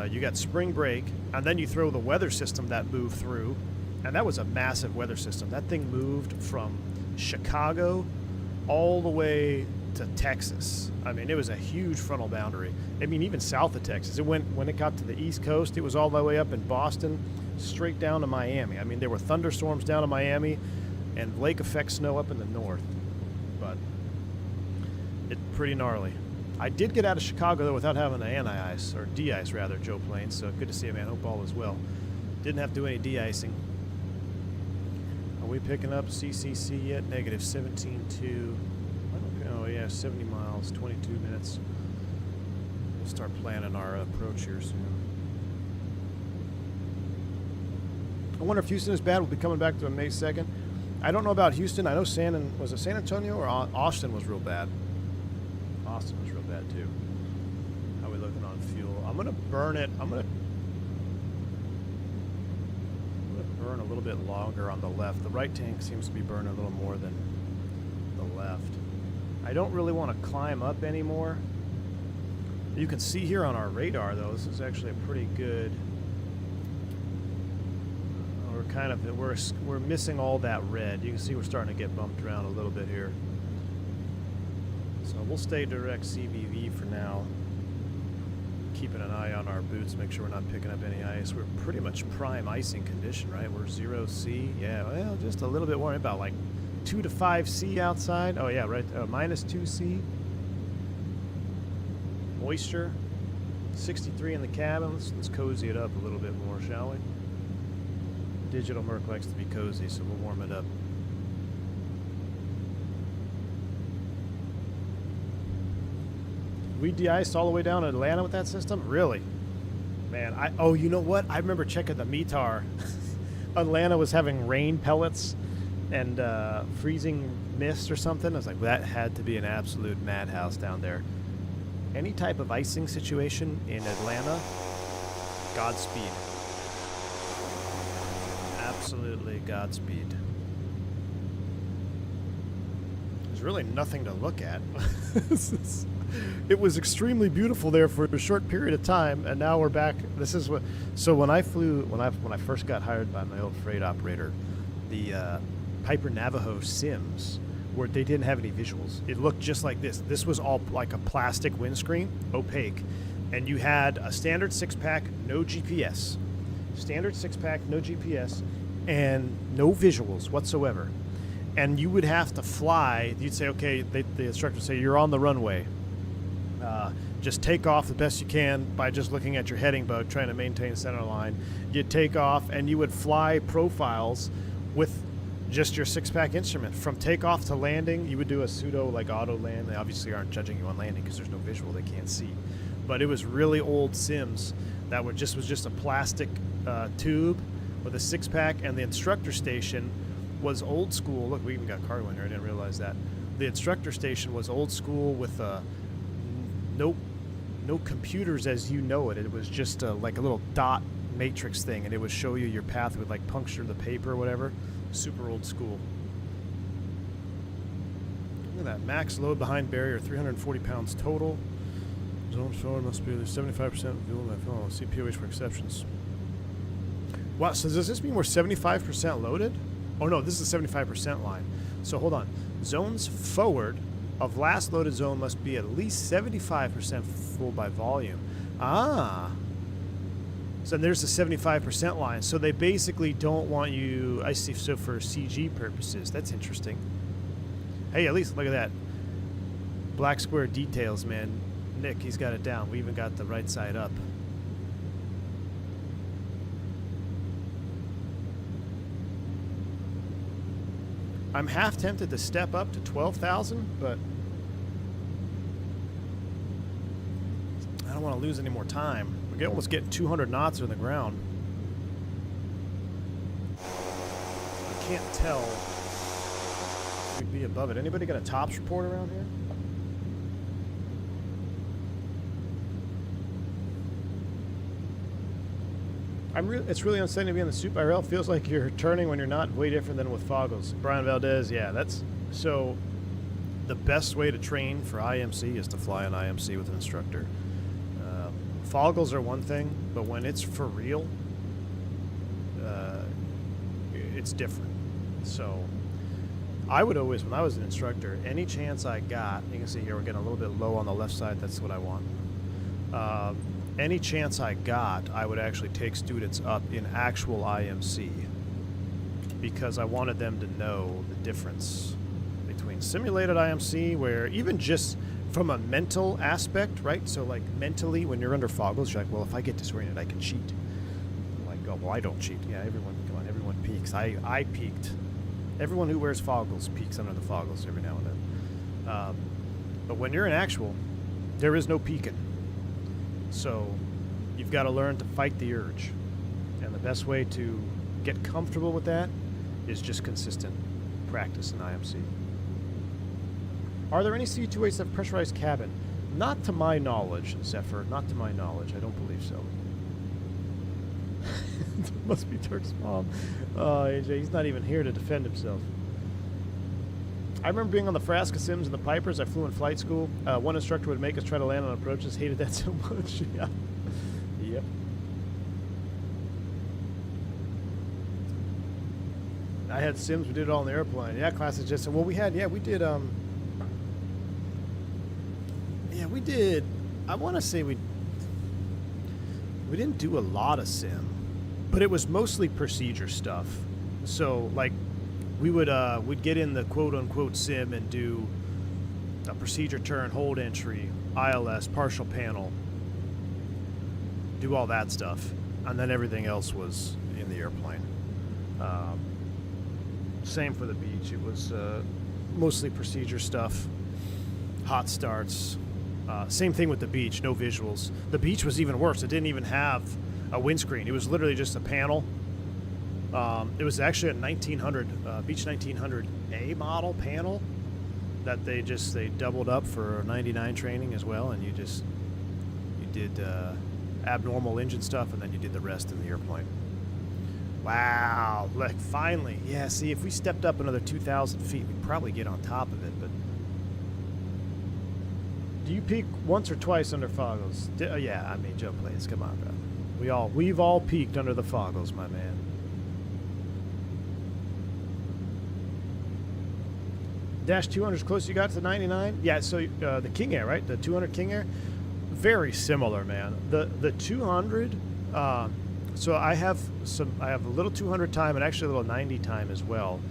you got spring break, and then you throw the weather system that moved through, and that was a massive weather system. That thing moved from Chicago all the way to Texas. I mean, it was a huge frontal boundary. I mean, even south of Texas. It went, when it got to the East Coast, it was all the way up in Boston, straight down to Miami. I mean, there were thunderstorms down to Miami and lake effect snow up in the north. But it's pretty gnarly. I did get out of Chicago, though, without having the anti-ice, or de-ice, rather, Joe Plains. So good to see you, man. Hope all is well. Didn't have to do any de-icing. Are we picking up CCC yet? Negative 17.2. Oh yeah, 70 miles, 22 minutes. We'll start planning our approach here soon. I wonder if Houston is bad. We'll be coming back to May 2nd. I don't know about Houston. I know was it San Antonio or Austin was real bad? Austin was real bad too. How are we looking on fuel? I'm gonna burn it. I'm gonna burn a little bit longer on the left. The right tank seems to be burning a little more than the left. I don't really want to climb up anymore. You can see here on our radar, though, this is actually a pretty good. We're missing all that red. You can see we're starting to get bumped around a little bit here. So we'll stay direct CVV for now. Keeping an eye on our boots, make sure we're not picking up any ice. We're pretty much prime icing condition, right? We're 0C. Yeah, well, just a little bit worried about like 2 to 5 C outside. Oh yeah, right. Minus 2 C. Moisture. 63 in the cabin. Let's cozy it up a little bit more, shall we? Digital Merc likes to be cozy, so we'll warm it up. We de-iced all the way down to Atlanta with that system? Really? Man, oh, you know what? I remember checking the METAR. Atlanta was having rain pellets and freezing mist or something. I was like, well, that had to be an absolute madhouse down there. Any type of icing situation in Atlanta, Godspeed. Absolutely Godspeed. There's really nothing to look at. It was extremely beautiful there for a short period of time, and now we're back. This is what. So when I first got hired by my old freight operator, the Piper Navajo Sims, where they didn't have any visuals. It looked just like this. This was all like a plastic windscreen, opaque, and you had a standard 6-pack, no GPS. Standard 6-pack, no GPS, and no visuals whatsoever. And you would have to fly. You'd say, okay, the instructor would say, you're on the runway. Just take off the best you can by just looking at your heading bug, trying to maintain center line. You'd take off, and you would fly profiles with just your 6-pack instrument. From takeoff to landing, you would do a pseudo like auto land. They obviously aren't judging you on landing because there's no visual, they can't see. But it was really old sims that was just a plastic tube with a 6-pack, and the instructor station was old school. Look, we even got cargo in here. I didn't realize that. The instructor station was old school with no computers as you know it. It was just like a little dot matrix thing, and it would show you your path. It would like puncture the paper or whatever. Super old school. Look at that. Max load behind barrier, 340 pounds total. Zone forward must be 75% fuel by fuel. CPOH for exceptions. Wow, so does this mean we're 75% loaded? Oh no, this is a 75% line. So hold on. Zones forward of last loaded zone must be at least 75% full by volume. Ah. So there's the 75% line. So they basically don't want you, I see, so for CG purposes. That's interesting. Hey, at least look at that. BlackSquare details, man. Nick, he's got it down. We even got the right side up. I'm half tempted to step up to 12,000, but I don't want to lose any more time. We're almost getting 200 knots on the ground. I can't tell if we'd be above it. Anybody got a tops report around here? It's really unsettling to be on the suit by rail. Feels like you're turning when you're not. Way different than with Foggles. Brian Valdez, yeah, that's so. The best way to train for IMC is to fly an IMC with an instructor. Foggles are one thing, but when it's for real, it's different. So I would always, when I was an instructor, any chance I got, you can see here we're getting a little bit low on the left side, that's what I want. Any chance I got, I would actually take students up in actual IMC because I wanted them to know the difference between simulated IMC, where even just from a mental aspect, right? So like mentally, when you're under Foggles, you're like, well, if I get disoriented, I can cheat. I'm like, oh, well, I don't cheat. Yeah, everyone, come on, everyone peaks. I peaked. Everyone who wears Foggles peaks under the Foggles every now and then. But when you're in actual, there is no peaking. So you've got to learn to fight the urge. And the best way to get comfortable with that is just consistent practice in IMC. Are there any C208s that have pressurized cabin? Not to my knowledge, Zephyr. Not to my knowledge. I don't believe so. Must be Turk's mom. Oh, AJ, he's not even here to defend himself. I remember being on the Frasca Sims and the Pipers. I flew in flight school. One instructor would make us try to land on approaches. Hated that so much. Yeah. Yep. I had Sims. We did it all in the airplane. Yeah, classic just. Well, we had. Yeah, we did. Yeah, we did. I want to say we didn't do a lot of sim, but it was mostly procedure stuff. So like we'd get in the quote unquote sim and do a procedure turn, hold entry, ILS, partial panel, do all that stuff, and then everything else was in the airplane. Same for the beach. It was mostly procedure stuff, hot starts. Same thing with the beach, no visuals. The beach was even worse. It didn't even have a windscreen. It was literally just a panel. It was actually a 1900, Beach 1900A model panel that they doubled up for 99 training as well, and you did abnormal engine stuff, and then you did the rest in the airplane. Wow, like finally. Yeah, see, if we stepped up another 2,000 feet, we'd probably get on top of it, but do you peak once or twice under Foggles? Yeah, I mean, Joe plays. Come on, bro. We've all peaked under the Foggles, my man. Dash 200 is close you got to the 99? Yeah, so the King Air, right? The 200 King Air? Very similar, man. The 200, so I have a little 200 time and actually a little 90 time as well.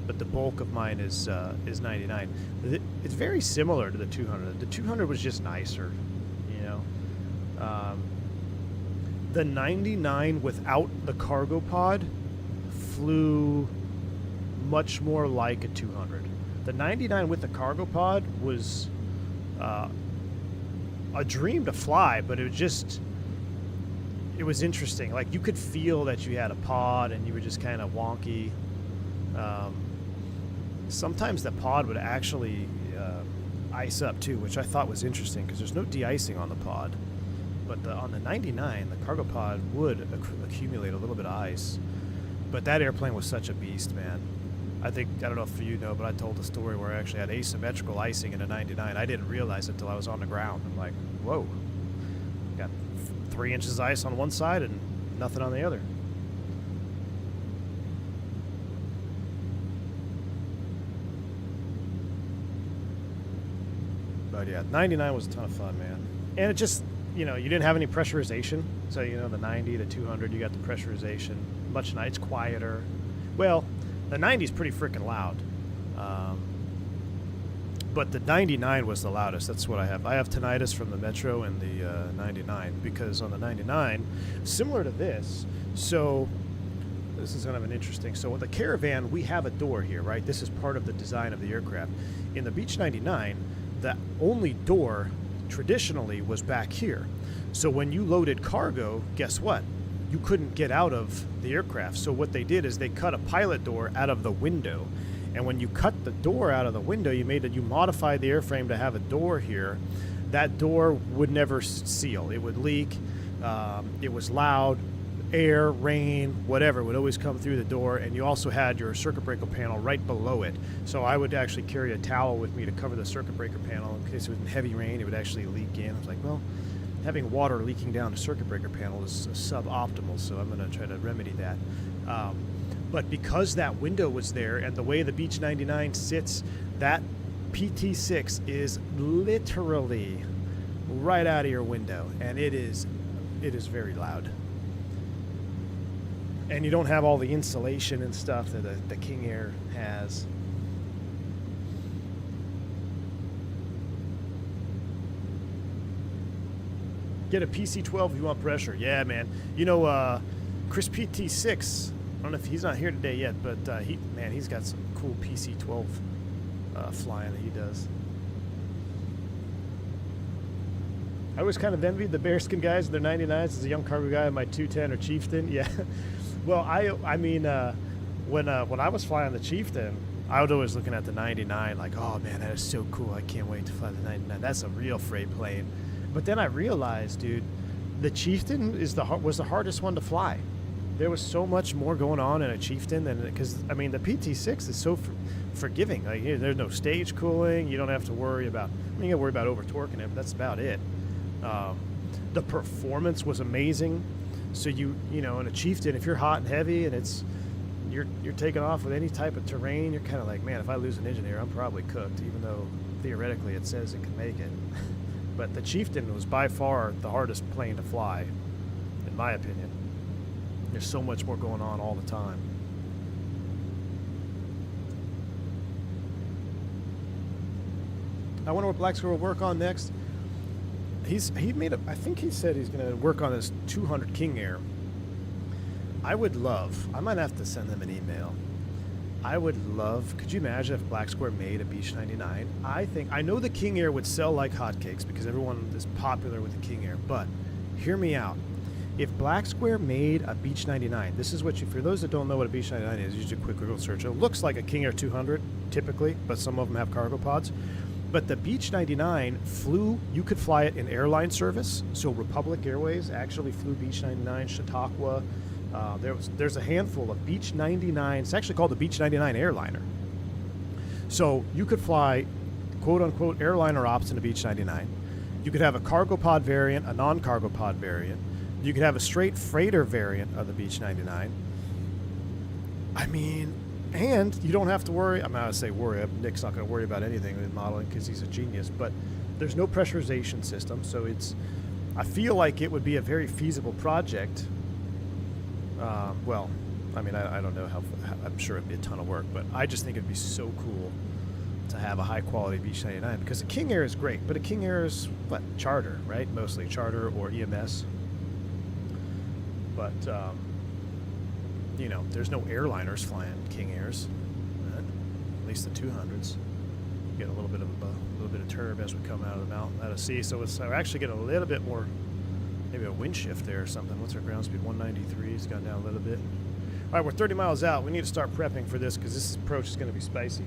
But the bulk of mine is 99. It's very similar to the 200. The 200 was just nicer, you know. The 99 without the cargo pod flew much more like a 200. The 99 with the cargo pod was a dream to fly, but it was interesting. Like you could feel that you had a pod and you were just kind of wonky. Sometimes the pod would actually ice up too, which I thought was interesting because there's no de-icing on the pod. But on the 99, the cargo pod would accumulate a little bit of ice. But that airplane was such a beast, man. I don't know if you know, but I told a story where I actually had asymmetrical icing in a 99. I didn't realize it until I was on the ground. I'm like, whoa. Got 3 inches of ice on one side and nothing on the other. But yeah, 99 was a ton of fun, man. And it just, you know, you didn't have any pressurization. So, you know, the 90, the 200, you got the pressurization. Much nice, it's quieter. Well, the 90 is pretty freaking loud. But the 99 was the loudest. That's what I have. I have tinnitus from the Metro and the 99 because on the 99, similar to this, so this is kind of an interesting. So with the Caravan, we have a door here, right? This is part of the design of the aircraft. In the Beech 99, the only door traditionally was back here. So when you loaded cargo, guess what? You couldn't get out of the aircraft. So what they did is they cut a pilot door out of the window. And when you cut the door out of the window, you modified the airframe to have a door here. That door would never seal. It would leak. It was loud. air, rain, whatever would always come through the door, and you also had your circuit breaker panel right below it. So I would actually carry a towel with me to cover the circuit breaker panel in case it was in heavy rain. It would actually leak in. I was like, well, having water leaking down the circuit breaker panel is suboptimal, so I'm going to try to remedy that. But because that window was there and the way the Beech 99 sits, that PT6 is literally right out of your window, and it is very loud. And you don't have all the insulation and stuff that the King Air has. Get a PC-12 if you want pressure. Yeah, man. You know, Chris PT6, I don't know if he's not here today yet, but he's got some cool PC-12 flying that he does. I always kind of envied the bearskin guys and their 99s. As a young cargo guy in my 210 or Chieftain, yeah. Well, I mean, when I was flying the Chieftain, I was always looking at the 99 like, oh man, that is so cool. I can't wait to fly the 99. That's a real freight plane. But then I realized, dude, the Chieftain was the hardest one to fly. There was so much more going on in a Chieftain than, because I mean the PT6 is so forgiving. Like there's no stage cooling. You don't have to worry about. I mean, you got to worry about over torquing it, but that's about it. The performance was amazing. So you know, in a Chieftain, if you're hot and heavy and you're taking off with any type of terrain, you're kind of like, man, if I lose an engine here, I'm probably cooked. Even though theoretically it says it can make it. But the Chieftain was by far the hardest plane to fly, in my opinion. There's so much more going on all the time. I wonder what BlackSquare will work on next. I think he said he's going to work on his 200 King Air. I might have to send them an email. I would love, could you imagine if BlackSquare made a Beech 99? I know the King Air would sell like hotcakes because everyone is popular with the King Air, but hear me out. If BlackSquare made a Beech 99, this is what for those that don't know what a Beech 99 is, you do a quick Google search. It looks like a King Air 200 typically, but some of them have cargo pods. But the Beech 99 you could fly it in airline service. So Republic Airways actually flew Beech 99, Chautauqua. There's a handful of Beech 99. It's actually called the Beech 99 airliner. So you could fly, quote unquote, airliner ops in a Beech 99. You could have a cargo pod variant, a non-cargo pod variant. You could have a straight freighter variant of the Beech 99. I mean, and you don't have to worry. I'm not going to say worry. Nick's not going to worry about anything with modeling because he's a genius. But there's no pressurization system, so I feel like it would be a very feasible project. Well, I mean, I don't know how. I'm sure it'd be a ton of work, but I just think it'd be so cool to have a high-quality Beech 99 because a King Air is great, but a King Air is what, charter, right? Mostly charter or EMS. But you know, there's no airliners flying King Airs, at least the 200s. You get a little bit of turb as we come out of the mountain, out of sea. So we're actually getting a little bit more, maybe a wind shift there or something. What's our ground speed? 193. It's gone down a little bit. All right, we're 30 miles out. We need to start prepping for this because this approach is going to be spicy.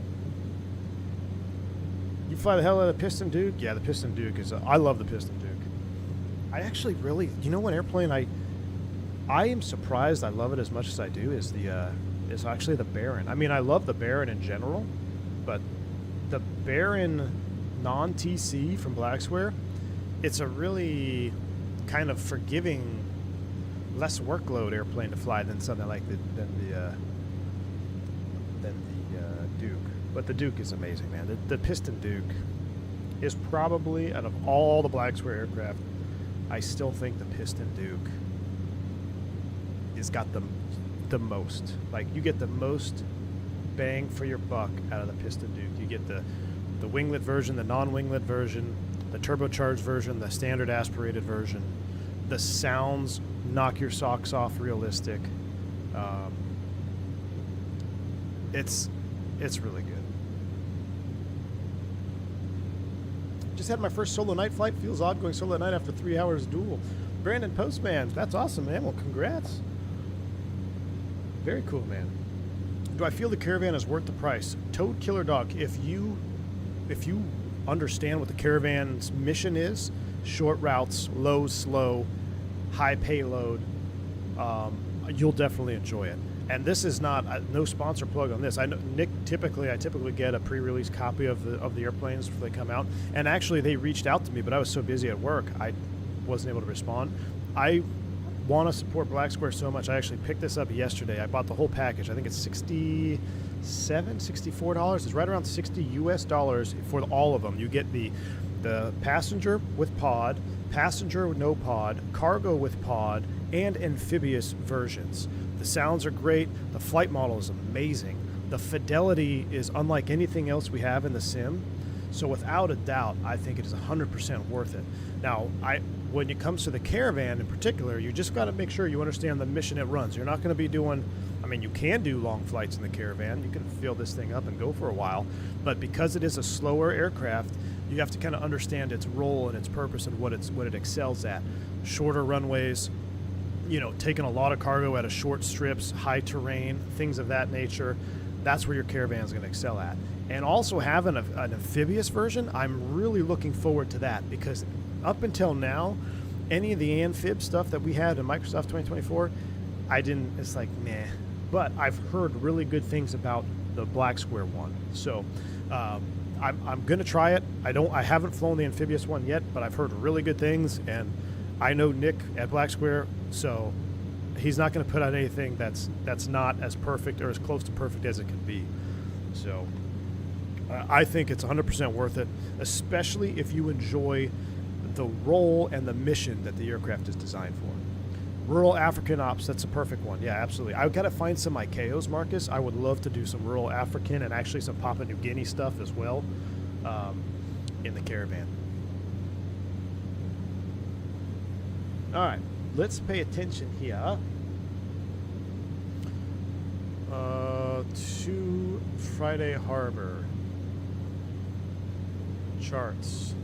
You fly the hell out of the Piston Duke? Yeah, the Piston Duke is. I love the Piston Duke. I actually really, you know, what airplane I am surprised I love it as much as I do is actually the Baron. I mean, I love the Baron in general, but the Baron non-TC from BlackSquare, it's a really kind of forgiving, less workload airplane to fly than something like the Duke. But the Duke is amazing, man. The Piston Duke is probably, out of all the BlackSquare aircraft, I still think the Piston Duke has got the most. Like, you get the most bang for your buck out of the Piston Duke. You get the winglet version, the non-winglet version, the turbocharged version, the standard aspirated version. The sounds knock your socks off realistic. It's really good. Just had my first solo night flight. Feels odd going solo at night after 3 hours duel. Brandon Postman, that's awesome, man. Well, congrats. Very cool, man. Do I feel the Caravan is worth the price? Toad Killer Dog, if you understand what the Caravan's mission is, short routes, low, slow, high payload, you'll definitely enjoy it. And this is not no sponsor plug on this. I know Nick. I typically get a pre-release copy of the airplanes before they come out. And actually, they reached out to me, but I was so busy at work, I wasn't able to respond. I want to support BlackSquare so much. I actually picked this up yesterday. I bought the whole package. I think it's $64. It's right around $60 for all of them. You get the passenger with pod, passenger with no pod, cargo with pod, and amphibious versions. The sounds are great. The flight model is amazing. The fidelity is unlike anything else we have in the sim. So without a doubt, I think it is 100% worth it. Now, when it comes to the Caravan in particular, you just got to make sure you understand the mission it runs. You're not going to be doing, I mean, you can do long flights in the Caravan. You can fill this thing up and go for a while. But because it is a slower aircraft, you have to kind of understand its role and its purpose and what it excels at. Shorter runways, you know, taking a lot of cargo at a short strips, high terrain, things of that nature. That's where your Caravan is going to excel at. And also having an amphibious version, I'm really looking forward to that, because up until now, any of the amphib stuff that we had in Microsoft 2024, it's like, meh. But I've heard really good things about the BlackSquare one. So I'm going to try it. I haven't flown the amphibious one yet, but I've heard really good things, and I know Nick at BlackSquare, so he's not going to put out anything that's not as perfect or as close to perfect as it can be. So I think it's 100% worth it, especially if you enjoy the role and the mission that the aircraft is designed for. Rural African ops, that's a perfect one. Yeah, absolutely. I've got to find some ICAOs, Marcus. I would love to do some rural African and actually some Papua New Guinea stuff as well in the Caravan. All right, let's pay attention here to Friday Harbor charts.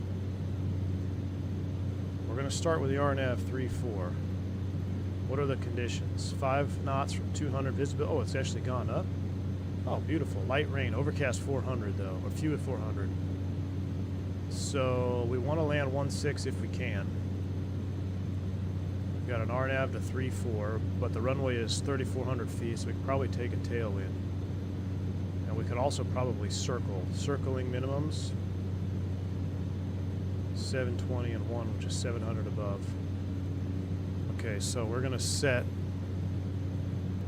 We're going to start with the RNAV 3-4. What are the conditions? 5 knots from 200 visibility. Oh, it's actually gone up. Oh, beautiful. Light rain. Overcast 400 though, or few at 400. So we want to land 1.6 if we can. We've got an RNAV to 3-4, but the runway is 3,400 feet, so we could probably take a tailwind. And we could also probably circling minimums. 720 and 1, which is 700 above. Okay, so we're going to set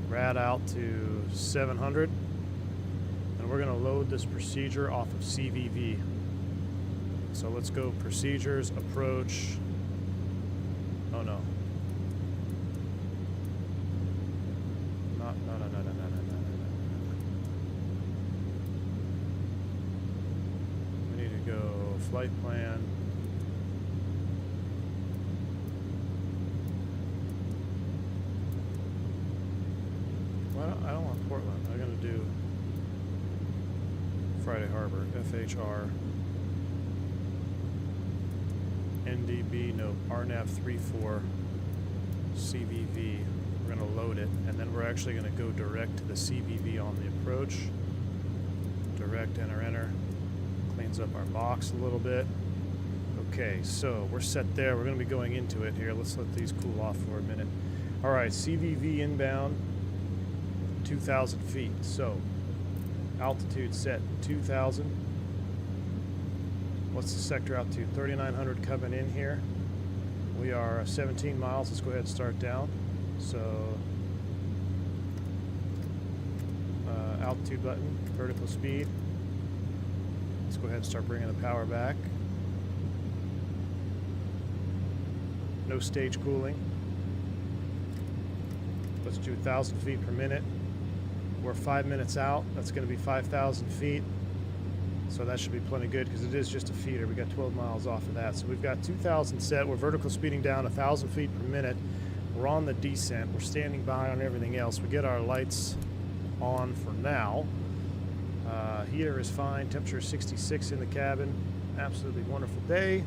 rad out to 700, and we're going to load this procedure off of CVV. So let's go procedures, approach. Oh no. No. We need to go flight plan. Well, I don't want Portland. I'm going to do Friday Harbor, FHR, NDB, no, RNAV 3-4, CVV. We're going to load it, and then we're actually going to go direct to the CVV on the approach. Direct, enter. Cleans up our box a little bit. Okay, so we're set there. We're going to be going into it here. Let's let these cool off for a minute. All right, CVV inbound, 2,000 feet. So altitude set 2,000. What's the sector altitude? 3,900 coming in here. We are 17 miles. Let's go ahead and start down. So altitude button, vertical speed. Let's go ahead and start bringing the power back. No stage cooling. Let's do 1,000 feet per minute. We're 5 minutes out. That's going to be 5,000 feet. So that should be plenty good because it is just a feeder. We got 12 miles off of that. So we've got 2,000 set. We're vertical speeding down 1,000 feet per minute. We're on the descent. We're standing by on everything else. We get our lights on for now. Heater is fine. Temperature is 66 in the cabin. Absolutely wonderful day.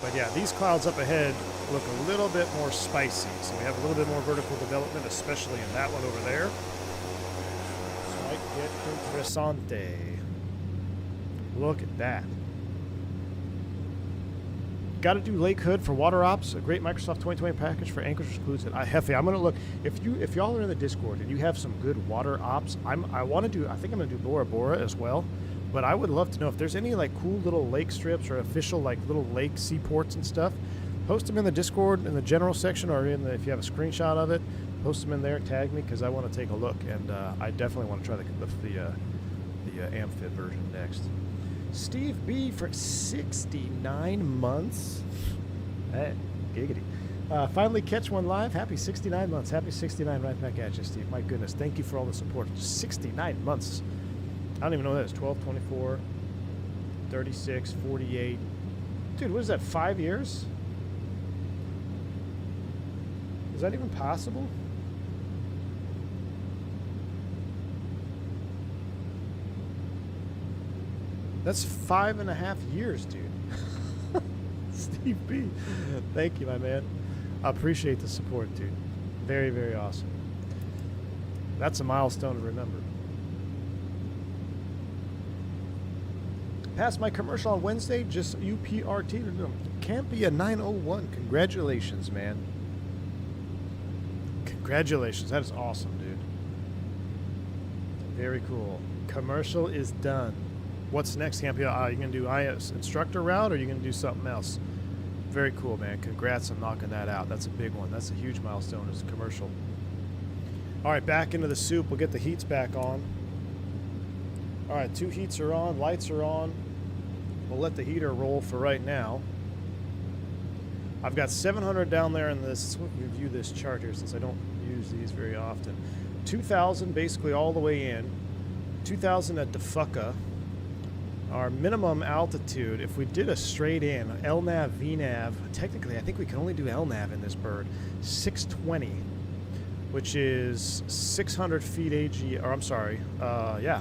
But yeah, these clouds up ahead look a little bit more spicy. So we have a little bit more vertical development, especially in that one over there. So might get interessante. Look at that. Got to do Lake Hood for water ops. A great Microsoft 2020 package for anchors includes it. Hefe, I'm gonna look. If y'all are in the Discord and you have some good water ops, I think I'm gonna do Bora Bora as well. But I would love to know if there's any like cool little lake strips or official like little lake seaports and stuff. Post them in the Discord in the general section, or if you have a screenshot of it, post them in there. Tag me because I want to take a look, and I definitely want to try the Amphib version next. Steve B for 69 months. Hey, giggity. Finally catch one live. Happy 69 months. Happy 69 right back at you, Steve. My goodness. Thank you for all the support. 69 months. I don't even know what that is. 12, 24, 36, 48. Dude, what is that, 5 years? Is that even possible? That's 5.5 years, dude. Steve B. Thank you, my man. I appreciate the support, dude. Very, very awesome. That's a milestone to remember. Passed my commercial on Wednesday, just UPRT. Can't be a 901. Congratulations, man. Congratulations. That is awesome, dude. Very cool. Commercial is done. What's next, Campy? You going to do IS instructor route, or are you going to do something else? Very cool, man. Congrats on knocking that out. That's a big one. That's a huge milestone as a commercial. All right, back into the soup. We'll get the heats back on. All right, 2 heats are on. Lights are on. We'll let the heater roll for right now. I've got 700 down there in this. Let's review this chart here since I don't use these very often. 2,000 basically all the way in. 2,000 at Defuca. Our minimum altitude, if we did a straight in, LNAV, VNAV, technically I think we can only do LNAV in this bird, 620, which is 600 feet AG, or I'm sorry, yeah.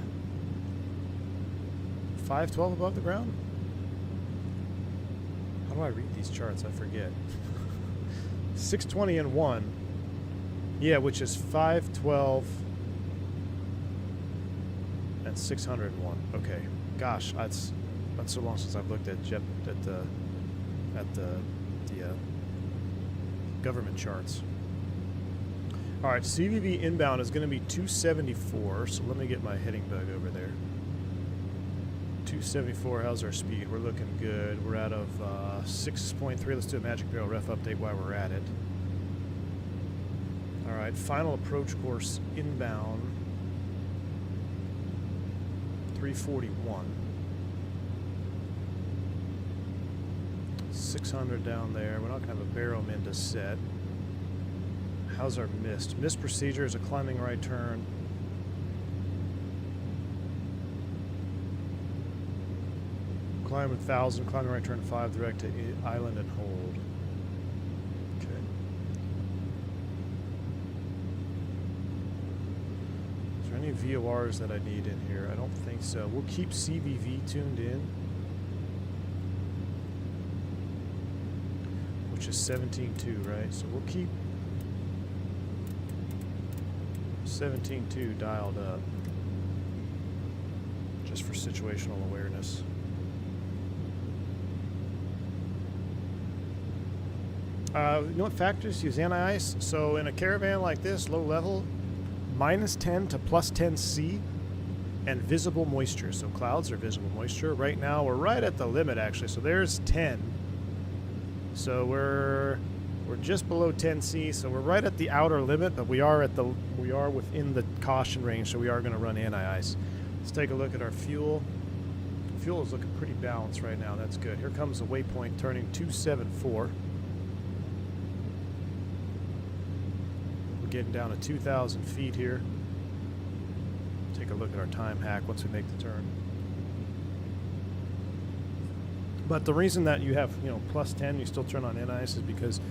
512 above the ground? How do I read these charts? I forget. 620 and 1. Yeah, which is 512 and 601. Okay. Gosh, that's so long since I've looked at the government charts. All right, CVV inbound is going to be 274. So let me get my heading bug over there. 274. How's our speed? We're looking good. We're out of 6.3. Let's do a magic barrel ref update while we're at it. All right, final approach course inbound. 341. 600 down there. We're not going to have a baromin to set. How's our mist? Mist procedure is a climbing right turn. Climb 1,000, climbing right turn 5, direct to island and hold. Okay. Is there any VORs that I need in here? I don't think so. We'll keep CVV tuned in, which is 17.2, right? So we'll keep 17.2 dialed up just for situational awareness. You know what factors use anti-ice? So in a caravan like this, low level, -10 to +10 C and visible moisture. So clouds are visible moisture. Right now we're right at the limit actually. So there's 10. So we're just below 10 C. So we're right at the outer limit, but we are within the caution range. So we are going to run anti-ice. Let's take a look at our fuel. Fuel is looking pretty balanced right now. That's good. Here comes the waypoint turning 274. Getting down to 2,000 feet here. Take a look at our time hack once we make the turn. But the reason that you have, +10, you still turn on anti-ice is because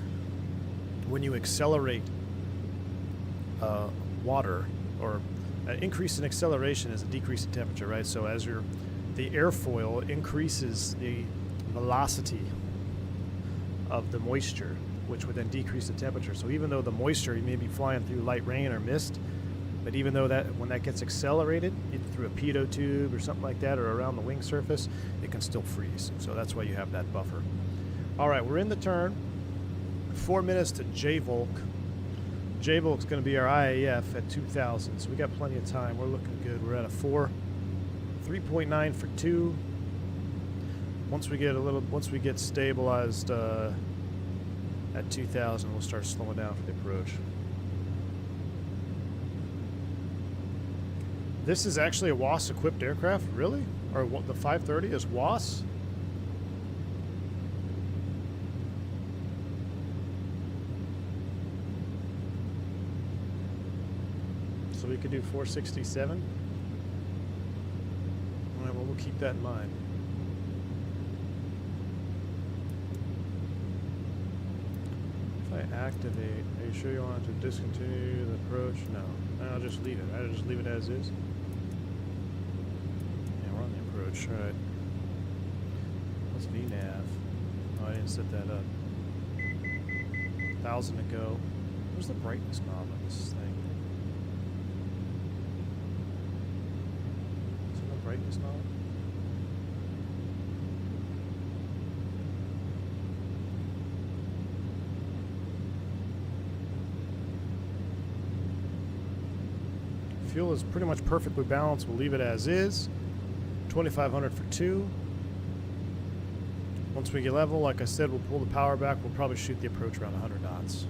when you accelerate water, or increase in acceleration is a decrease in temperature, right? So as the airfoil increases the velocity of the moisture, which would then decrease the temperature. So even though the moisture, you may be flying through light rain or mist, but even though when that gets accelerated, either through a pitot tube or something like that, or around the wing surface, it can still freeze. So that's why you have that buffer. All right, we're in the turn. 4 minutes to J-Volk. J-Volk's going to be our IAF at 2,000, so we got plenty of time. We're looking good. We're at a 4. 3.9 for 2. Once we get stabilized at 2,000, we'll start slowing down for the approach. This is actually a WAS equipped aircraft, really? Or what, the 530 is WAS? So we could do 467. All right, well, we'll keep that in mind. If I activate, are you sure you want to discontinue the approach? No. I'll just leave it. I'll just leave it as is. Yeah, we're on the approach. All right. What's VNAV? Oh, I didn't set that up. 1,000 to go. Where's the brightness knob on this thing? Brightness knob. Fuel is pretty much perfectly balanced. We'll leave it as is. 2,500 for 2. Once we get level, like I said, we'll pull the power back. We'll probably shoot the approach around 100 knots.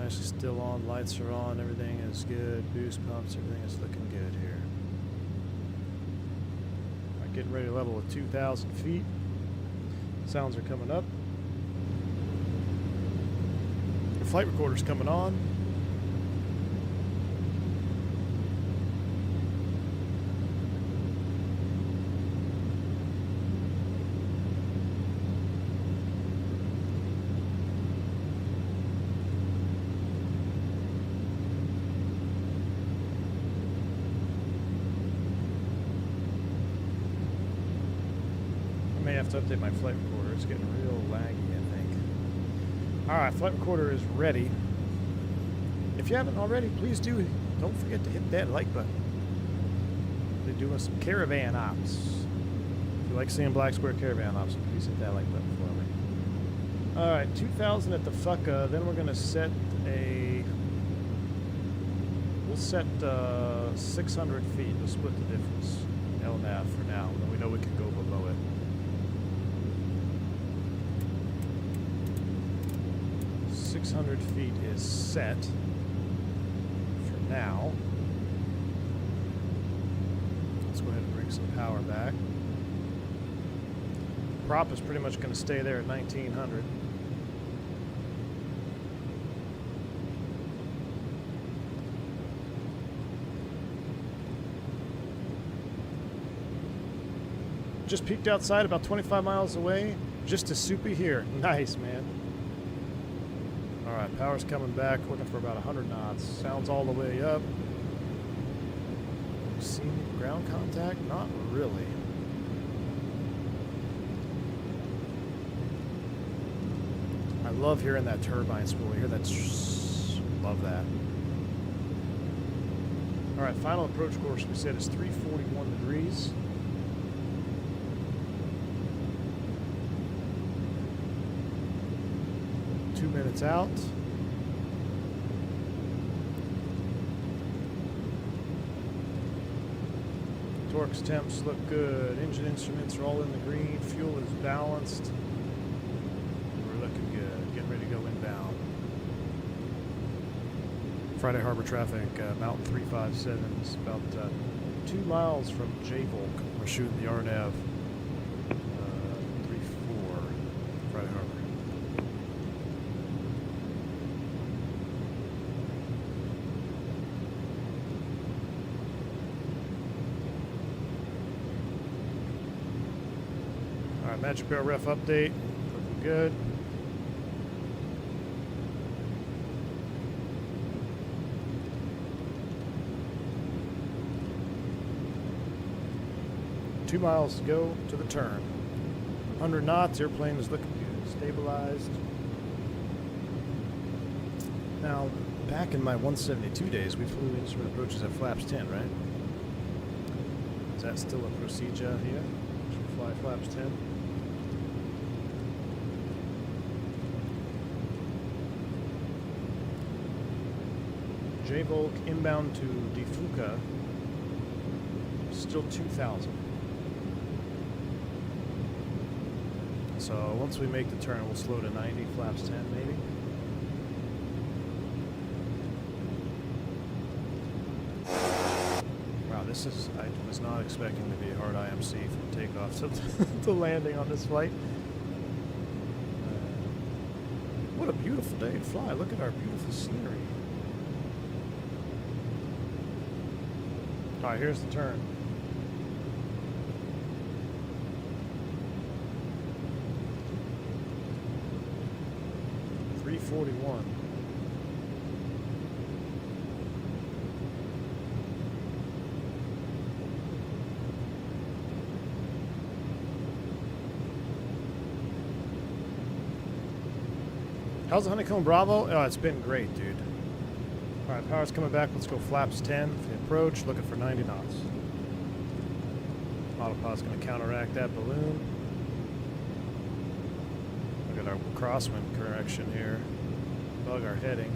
Still on, lights are on, everything is good, boost pumps, everything is looking good here. Alright, getting ready to level at 2,000 feet. Sounds are coming up. The flight recorder's coming on. I have to update my flight recorder. It's getting real laggy, I think. Alright, flight recorder is ready. If you haven't already, please do. Don't forget to hit that like button. They're doing some caravan ops. If you like seeing BlackSquare caravan ops, please hit that like button for me. Alright, 2,000 at the fucka. Then we're going to set a... We'll set 600 feet. We'll split the difference. LNAV for now. Then we know we can go below it. 600 feet is set for now. Let's go ahead and bring some power back. Prop is pretty much going to stay there at 1900. Just peeked outside about 25 miles away. Just a soupy here. Nice, man. Alright, power's coming back, looking for about 100 knots. Sounds all the way up. See ground contact? Not really. I love hearing that turbine spool. You hear that? Love that. Alright, final approach course we said is 341 degrees. Minutes out. Torques, temps look good. Engine instruments are all in the green. Fuel is balanced. We're looking good. Getting ready to go inbound. Friday Harbor traffic, Mountain 357 is about 2 miles from J-Volk. We're shooting the RNAV 34 Friday Harbor. Magic Barrel ref update, looking good. Two miles to go to the turn. 100 knots, airplane is looking good, stabilized. Now, Back in my 172 days, we flew instrument approaches at flaps 10, right? Is that still a procedure here? Should we fly flaps 10? J-Volk inbound to Difuka, still 2,000. So once we make the turn, we'll slow to 90, flaps 10 maybe. Wow, this is, I was not expecting to be a hard IMC from takeoff to landing on this flight. What a beautiful day to fly. Look at our beautiful scenery. Alright, here's the turn. .341. How's the Honeycomb Bravo? Oh, it's been great, dude. Alright, power's coming back. Let's go flaps 10 for the approach, looking for 90 knots. Autopilot's going to counteract that balloon. Look at our crosswind correction here. Bug our heading.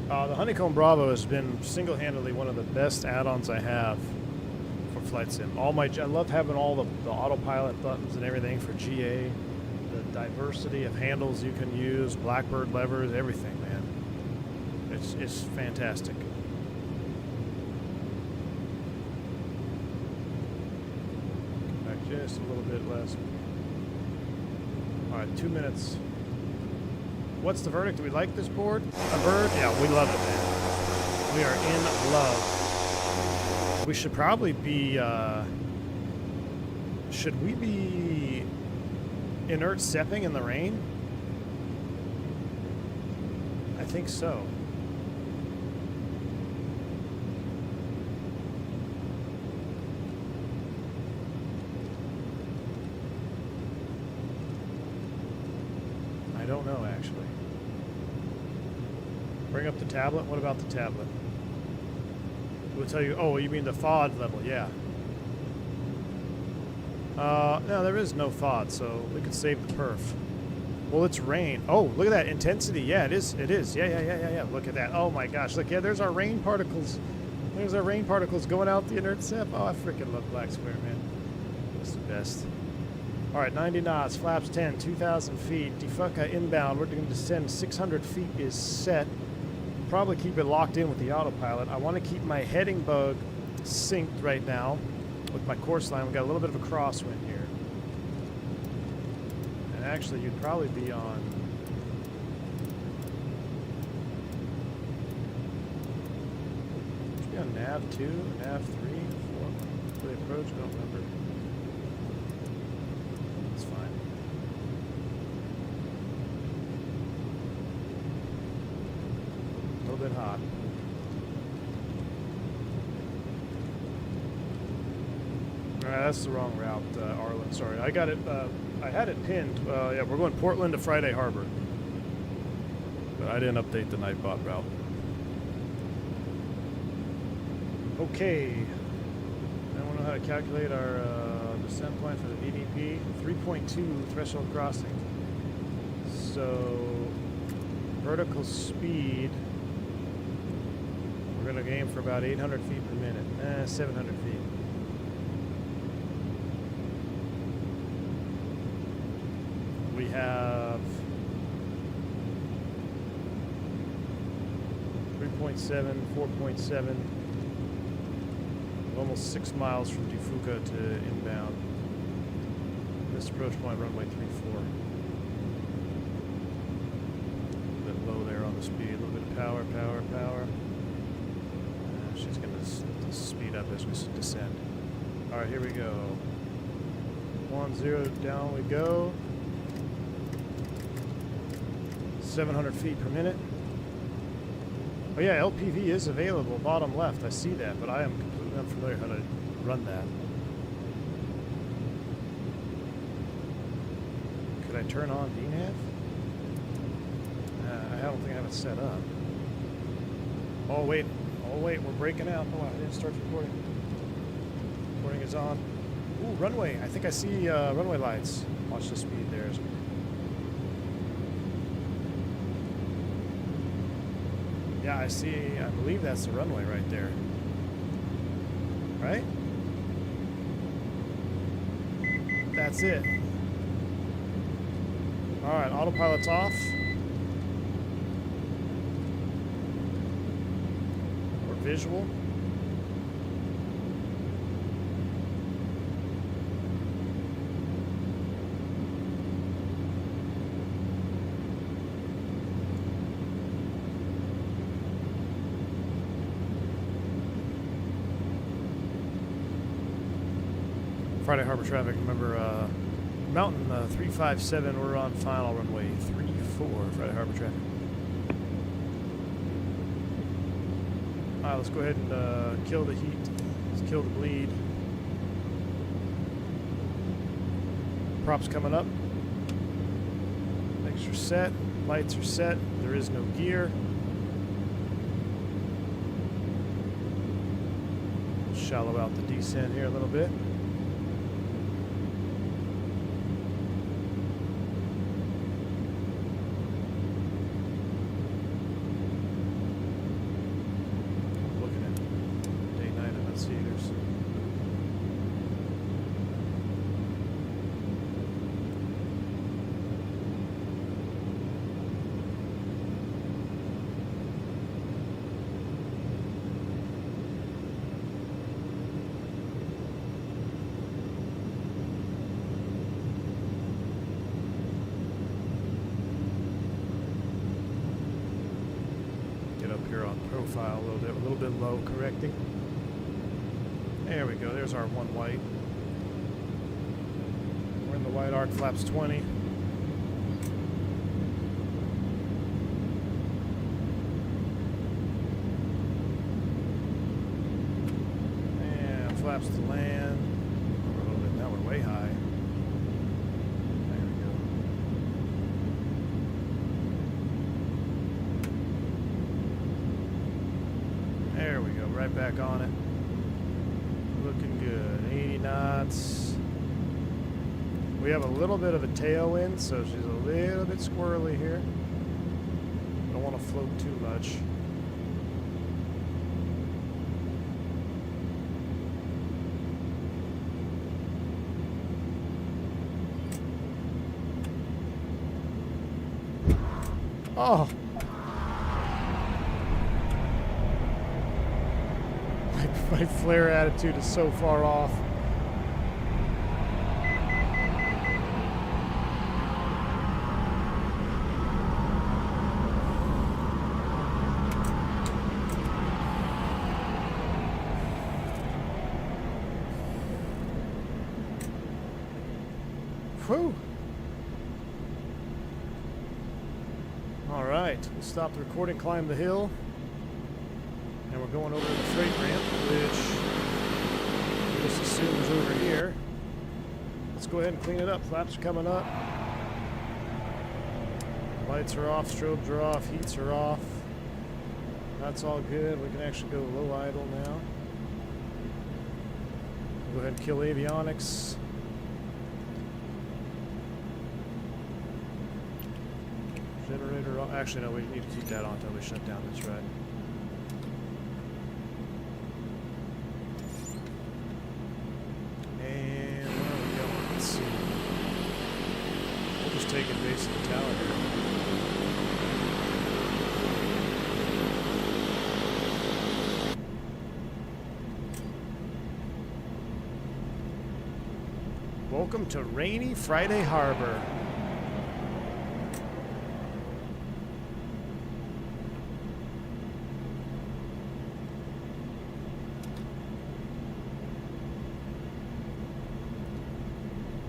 The Honeycomb Bravo has been single-handedly one of the best add-ons I have for Flight Sim. I love having all the autopilot buttons and everything for GA. The diversity of handles you can use, Blackbird levers, everything, man. It's fantastic. Back just a little bit less. All right, 2 minutes. What's the verdict? Do we like this board? A bird? Yeah, we love it, man. We are in love. We should probably be, should we be inert stepping in the rain? I think so. I don't know, actually. Bring up the tablet. What about the tablet? It will tell you, oh, you mean the FOD level, yeah. No, there is no FOD, so we could save the perf. Well, it's rain. Oh, look at that intensity. Yeah, it is. It is. Yeah. Look at that. Oh my gosh. Look, yeah, there's our rain particles. There's our rain particles going out the inert step. Oh, I freaking love BlackSquare, man. It's the best. All right, 90 knots, flaps 10, 2,000 feet. Difuka inbound. We're going to descend 600 feet is set. Probably keep it locked in with the autopilot. I want to keep my heading bug synced right now with my course line. We've got a little bit of a crosswind here. And actually, you'd probably be on... Should be on nav 2, nav 3, 4. Really approach? Don't remember. It's fine. A little bit hot. That's the wrong route, Arlen. Sorry, I got it. I had it pinned. Yeah, we're going Portland to Friday Harbor, but I didn't update the Nightbot route. Okay, I want to know how to calculate our descent point for the VDP. 3.2 threshold crossing. So vertical speed. We're going to aim for about 800 feet per minute. 700 feet. We have 3.7, 4.7, almost 6 miles from Difuka to inbound. This approach point, runway 34. A bit low there on the speed, a little bit of power. She's going to speed up as we descend. All right, here we go. 10, down we go. 700 feet per minute. Oh yeah, LPV is available, bottom left. I see that, but I am completely unfamiliar how to run that. Did I turn on DNAV? I don't think I have it set up. Oh wait, we're breaking out. Oh, I didn't start recording. Recording is on. Ooh, runway. I think I see runway lights. Watch the speed there. Yeah, I see. I believe that's the runway right there. Right? That's it. All right, autopilot's off. Or visual. Friday Harbor traffic, remember Mountain 357, we're on final runway 34, Friday Harbor traffic. Alright, let's go ahead and kill the heat, let's kill the bleed. Props coming up. Legs are set, lights are set, there is no gear. Shallow out the descent here a little bit. Profile a little bit low, correcting. There we go. There's our one white. We're in the white arc, flaps 20. And flaps to land. We're a little bit now. We're way high. There we go, right back on it. Looking good. 80 knots. We have a little bit of a tailwind, so she's a little bit squirrely here. Don't want to float too much. Oh! My flare attitude is so far off. Whew. All right, we'll stop the recording, climb the hill. And we're going over to the freight ramp, which just assumes over here. Let's go ahead and clean it up. Flaps are coming up. Lights are off, strobes are off, heats are off. That's all good. We can actually go low idle now. Go ahead and kill avionics. Generator off. Actually, no, we need to keep that on until we shut down. That's right. Taking base of the tower here. Welcome to rainy Friday Harbor.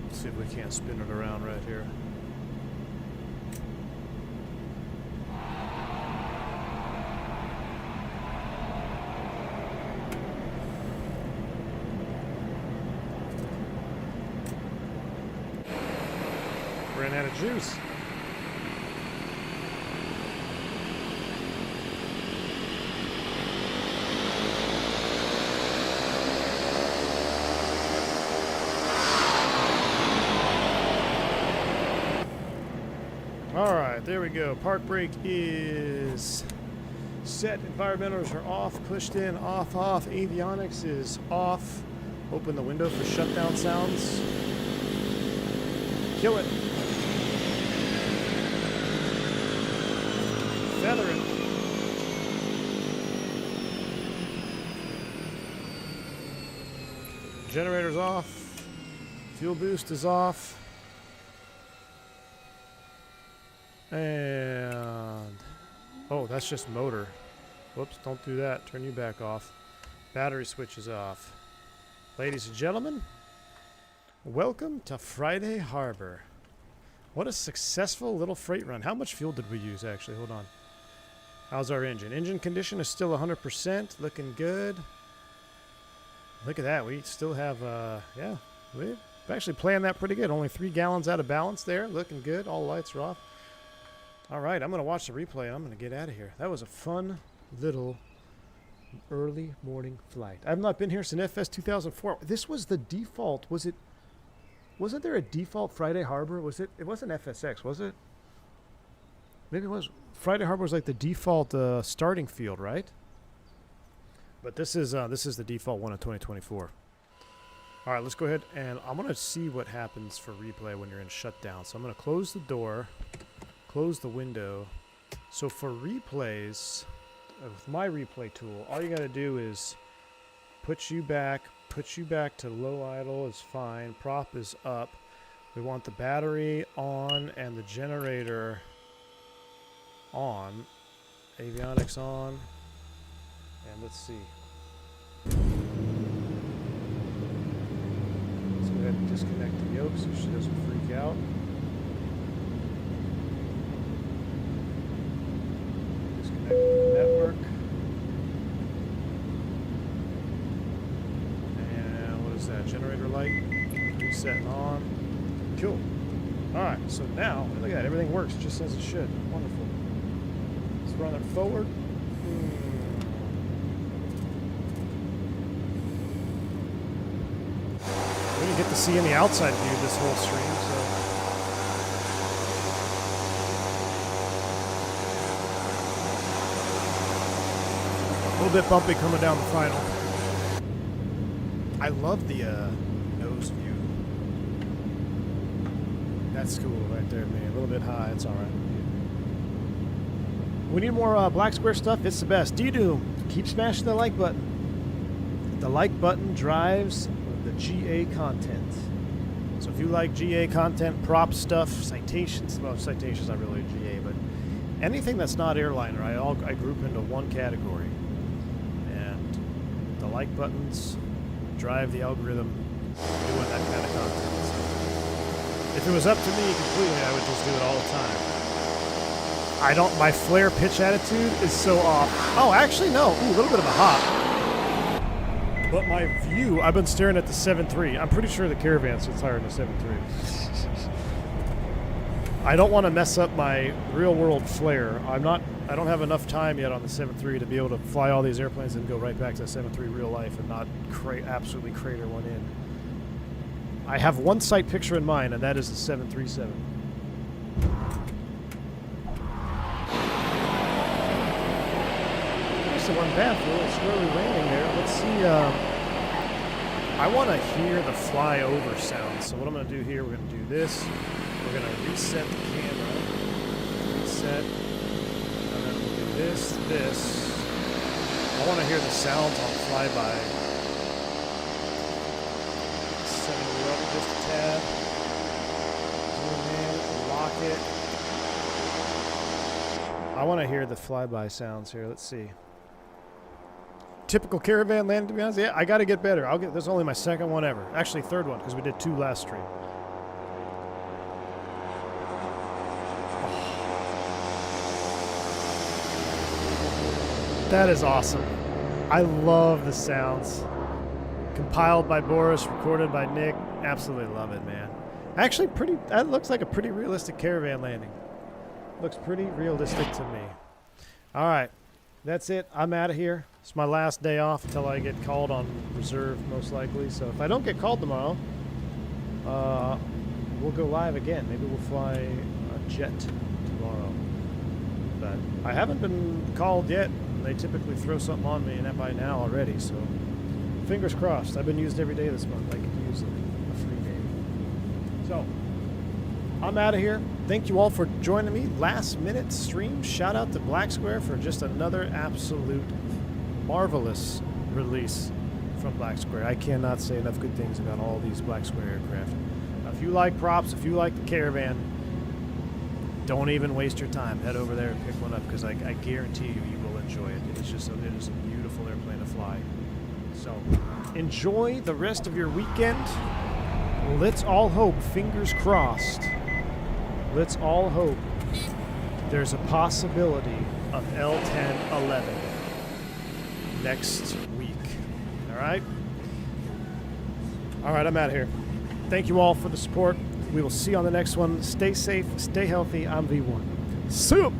Let's see if we can't spin it around right here. ran out of juice. Alright, there we go. Park brake is set. Environmentals are off. Pushed in, off, off. Avionics is off. Open the window for shutdown sounds. Kill it. Feather it. Generator's off. Fuel boost is off. And oh, that's just motor. Whoops, don't do that. Turn you back off. Battery switch is off. Ladies and gentlemen, welcome to Friday Harbor. What a successful little freight run. How much fuel did we use, actually? Hold on. How's our engine? Engine condition is still 100%. Looking good. Look at that. We still have, yeah, we've actually planned that pretty good. Only 3 gallons out of balance there. Looking good. All lights are off. All right, I'm going to watch the replay. I'm going to get out of here. That was a fun little early morning flight. I've not been here since FS 2004. This was the default. Was it? Wasn't there a default Friday Harbor? Was it? It wasn't FSX, was it? Maybe it was. Friday Harbor was like the default starting field, right? But this is the default one of 2024. All right, let's go ahead and I'm going to see what happens for replay when you're in shutdown. So I'm going to close the door. Close the window. So for replays, with my replay tool, all you got to do is put you back to low idle is fine. Prop is up. We want the battery on and the generator on. Avionics on. And let's see. Let's go ahead and disconnect the yoke so she doesn't freak out. Network. And what is that? Generator light. Reset and on. Cool. Alright, so now, look at that. Everything works just as it should. Wonderful. Let's run it forward. We didn't get to see any outside view this whole stream, so. A little bit bumpy coming down the final. I love the nose view. That's cool right there, man. A little bit high. It's all right. We need more BlackSquare stuff. It's the best. D-Doom, keep smashing the like button. The like button drives the GA content. So if you like GA content, prop stuff, citations, well, citations not really GA, but anything that's not airliner, I group into one category. The like buttons drive the algorithm doing that kind of content. So if it was up to me completely, I would just do it all the time. My flare pitch attitude is so off. Oh, actually, no. Ooh, a little bit of a hop. But my view, I've been staring at the 7.3. I'm pretty sure the Caravan sits higher than the 7.3. I don't want to mess up my real-world flare. I don't have enough time yet on the 7.3 to be able to fly all these airplanes and go right back to the 7.3 real life and not absolutely crater one in. I have one sight picture in mind, and that is the 737. There's the one bathroom. It's really raining there. Let's see. I want to hear the flyover sound. So what I'm going to do here, we're going to do this. We're going to reset the camera. Reset. And then we'll do this. I want to hear the sounds on flyby. Setting you up just a tad. Zoom in, lock it. I want to hear the flyby sounds here. Let's see. Typical Caravan landing, to be honest. Yeah, I got to get better. This is only my second one ever. Actually, third one, because we did 2 last stream. That is awesome. I love the sounds. Compiled by Boris, recorded by Nick. Absolutely love it, man. Actually, that looks like a pretty realistic caravan landing. Looks pretty realistic to me. All right, that's it. I'm out of here. It's my last day off until I get called on reserve, most likely. So if I don't get called tomorrow, we'll go live again. Maybe we'll fly a jet tomorrow. But I haven't been called yet. They typically throw something on me, and that by now already. So fingers crossed. I've been used every day this month. I could use a free day. So I'm out of here. Thank you all for joining me. Last minute stream. Shout out to BlackSquare for just another absolute marvelous release from BlackSquare. I cannot say enough good things about all these BlackSquare aircraft. If you like props, if you like the caravan, don't even waste your time. Head over there and pick one up, because I guarantee you will enjoy it. It is a beautiful airplane to fly. So enjoy the rest of your weekend. Let's all hope, fingers crossed, let's all hope there's a possibility of L1011 next week. All right? All right, I'm out of here. Thank you all for the support. We will see you on the next one. Stay safe, stay healthy. I'm V1. Soup!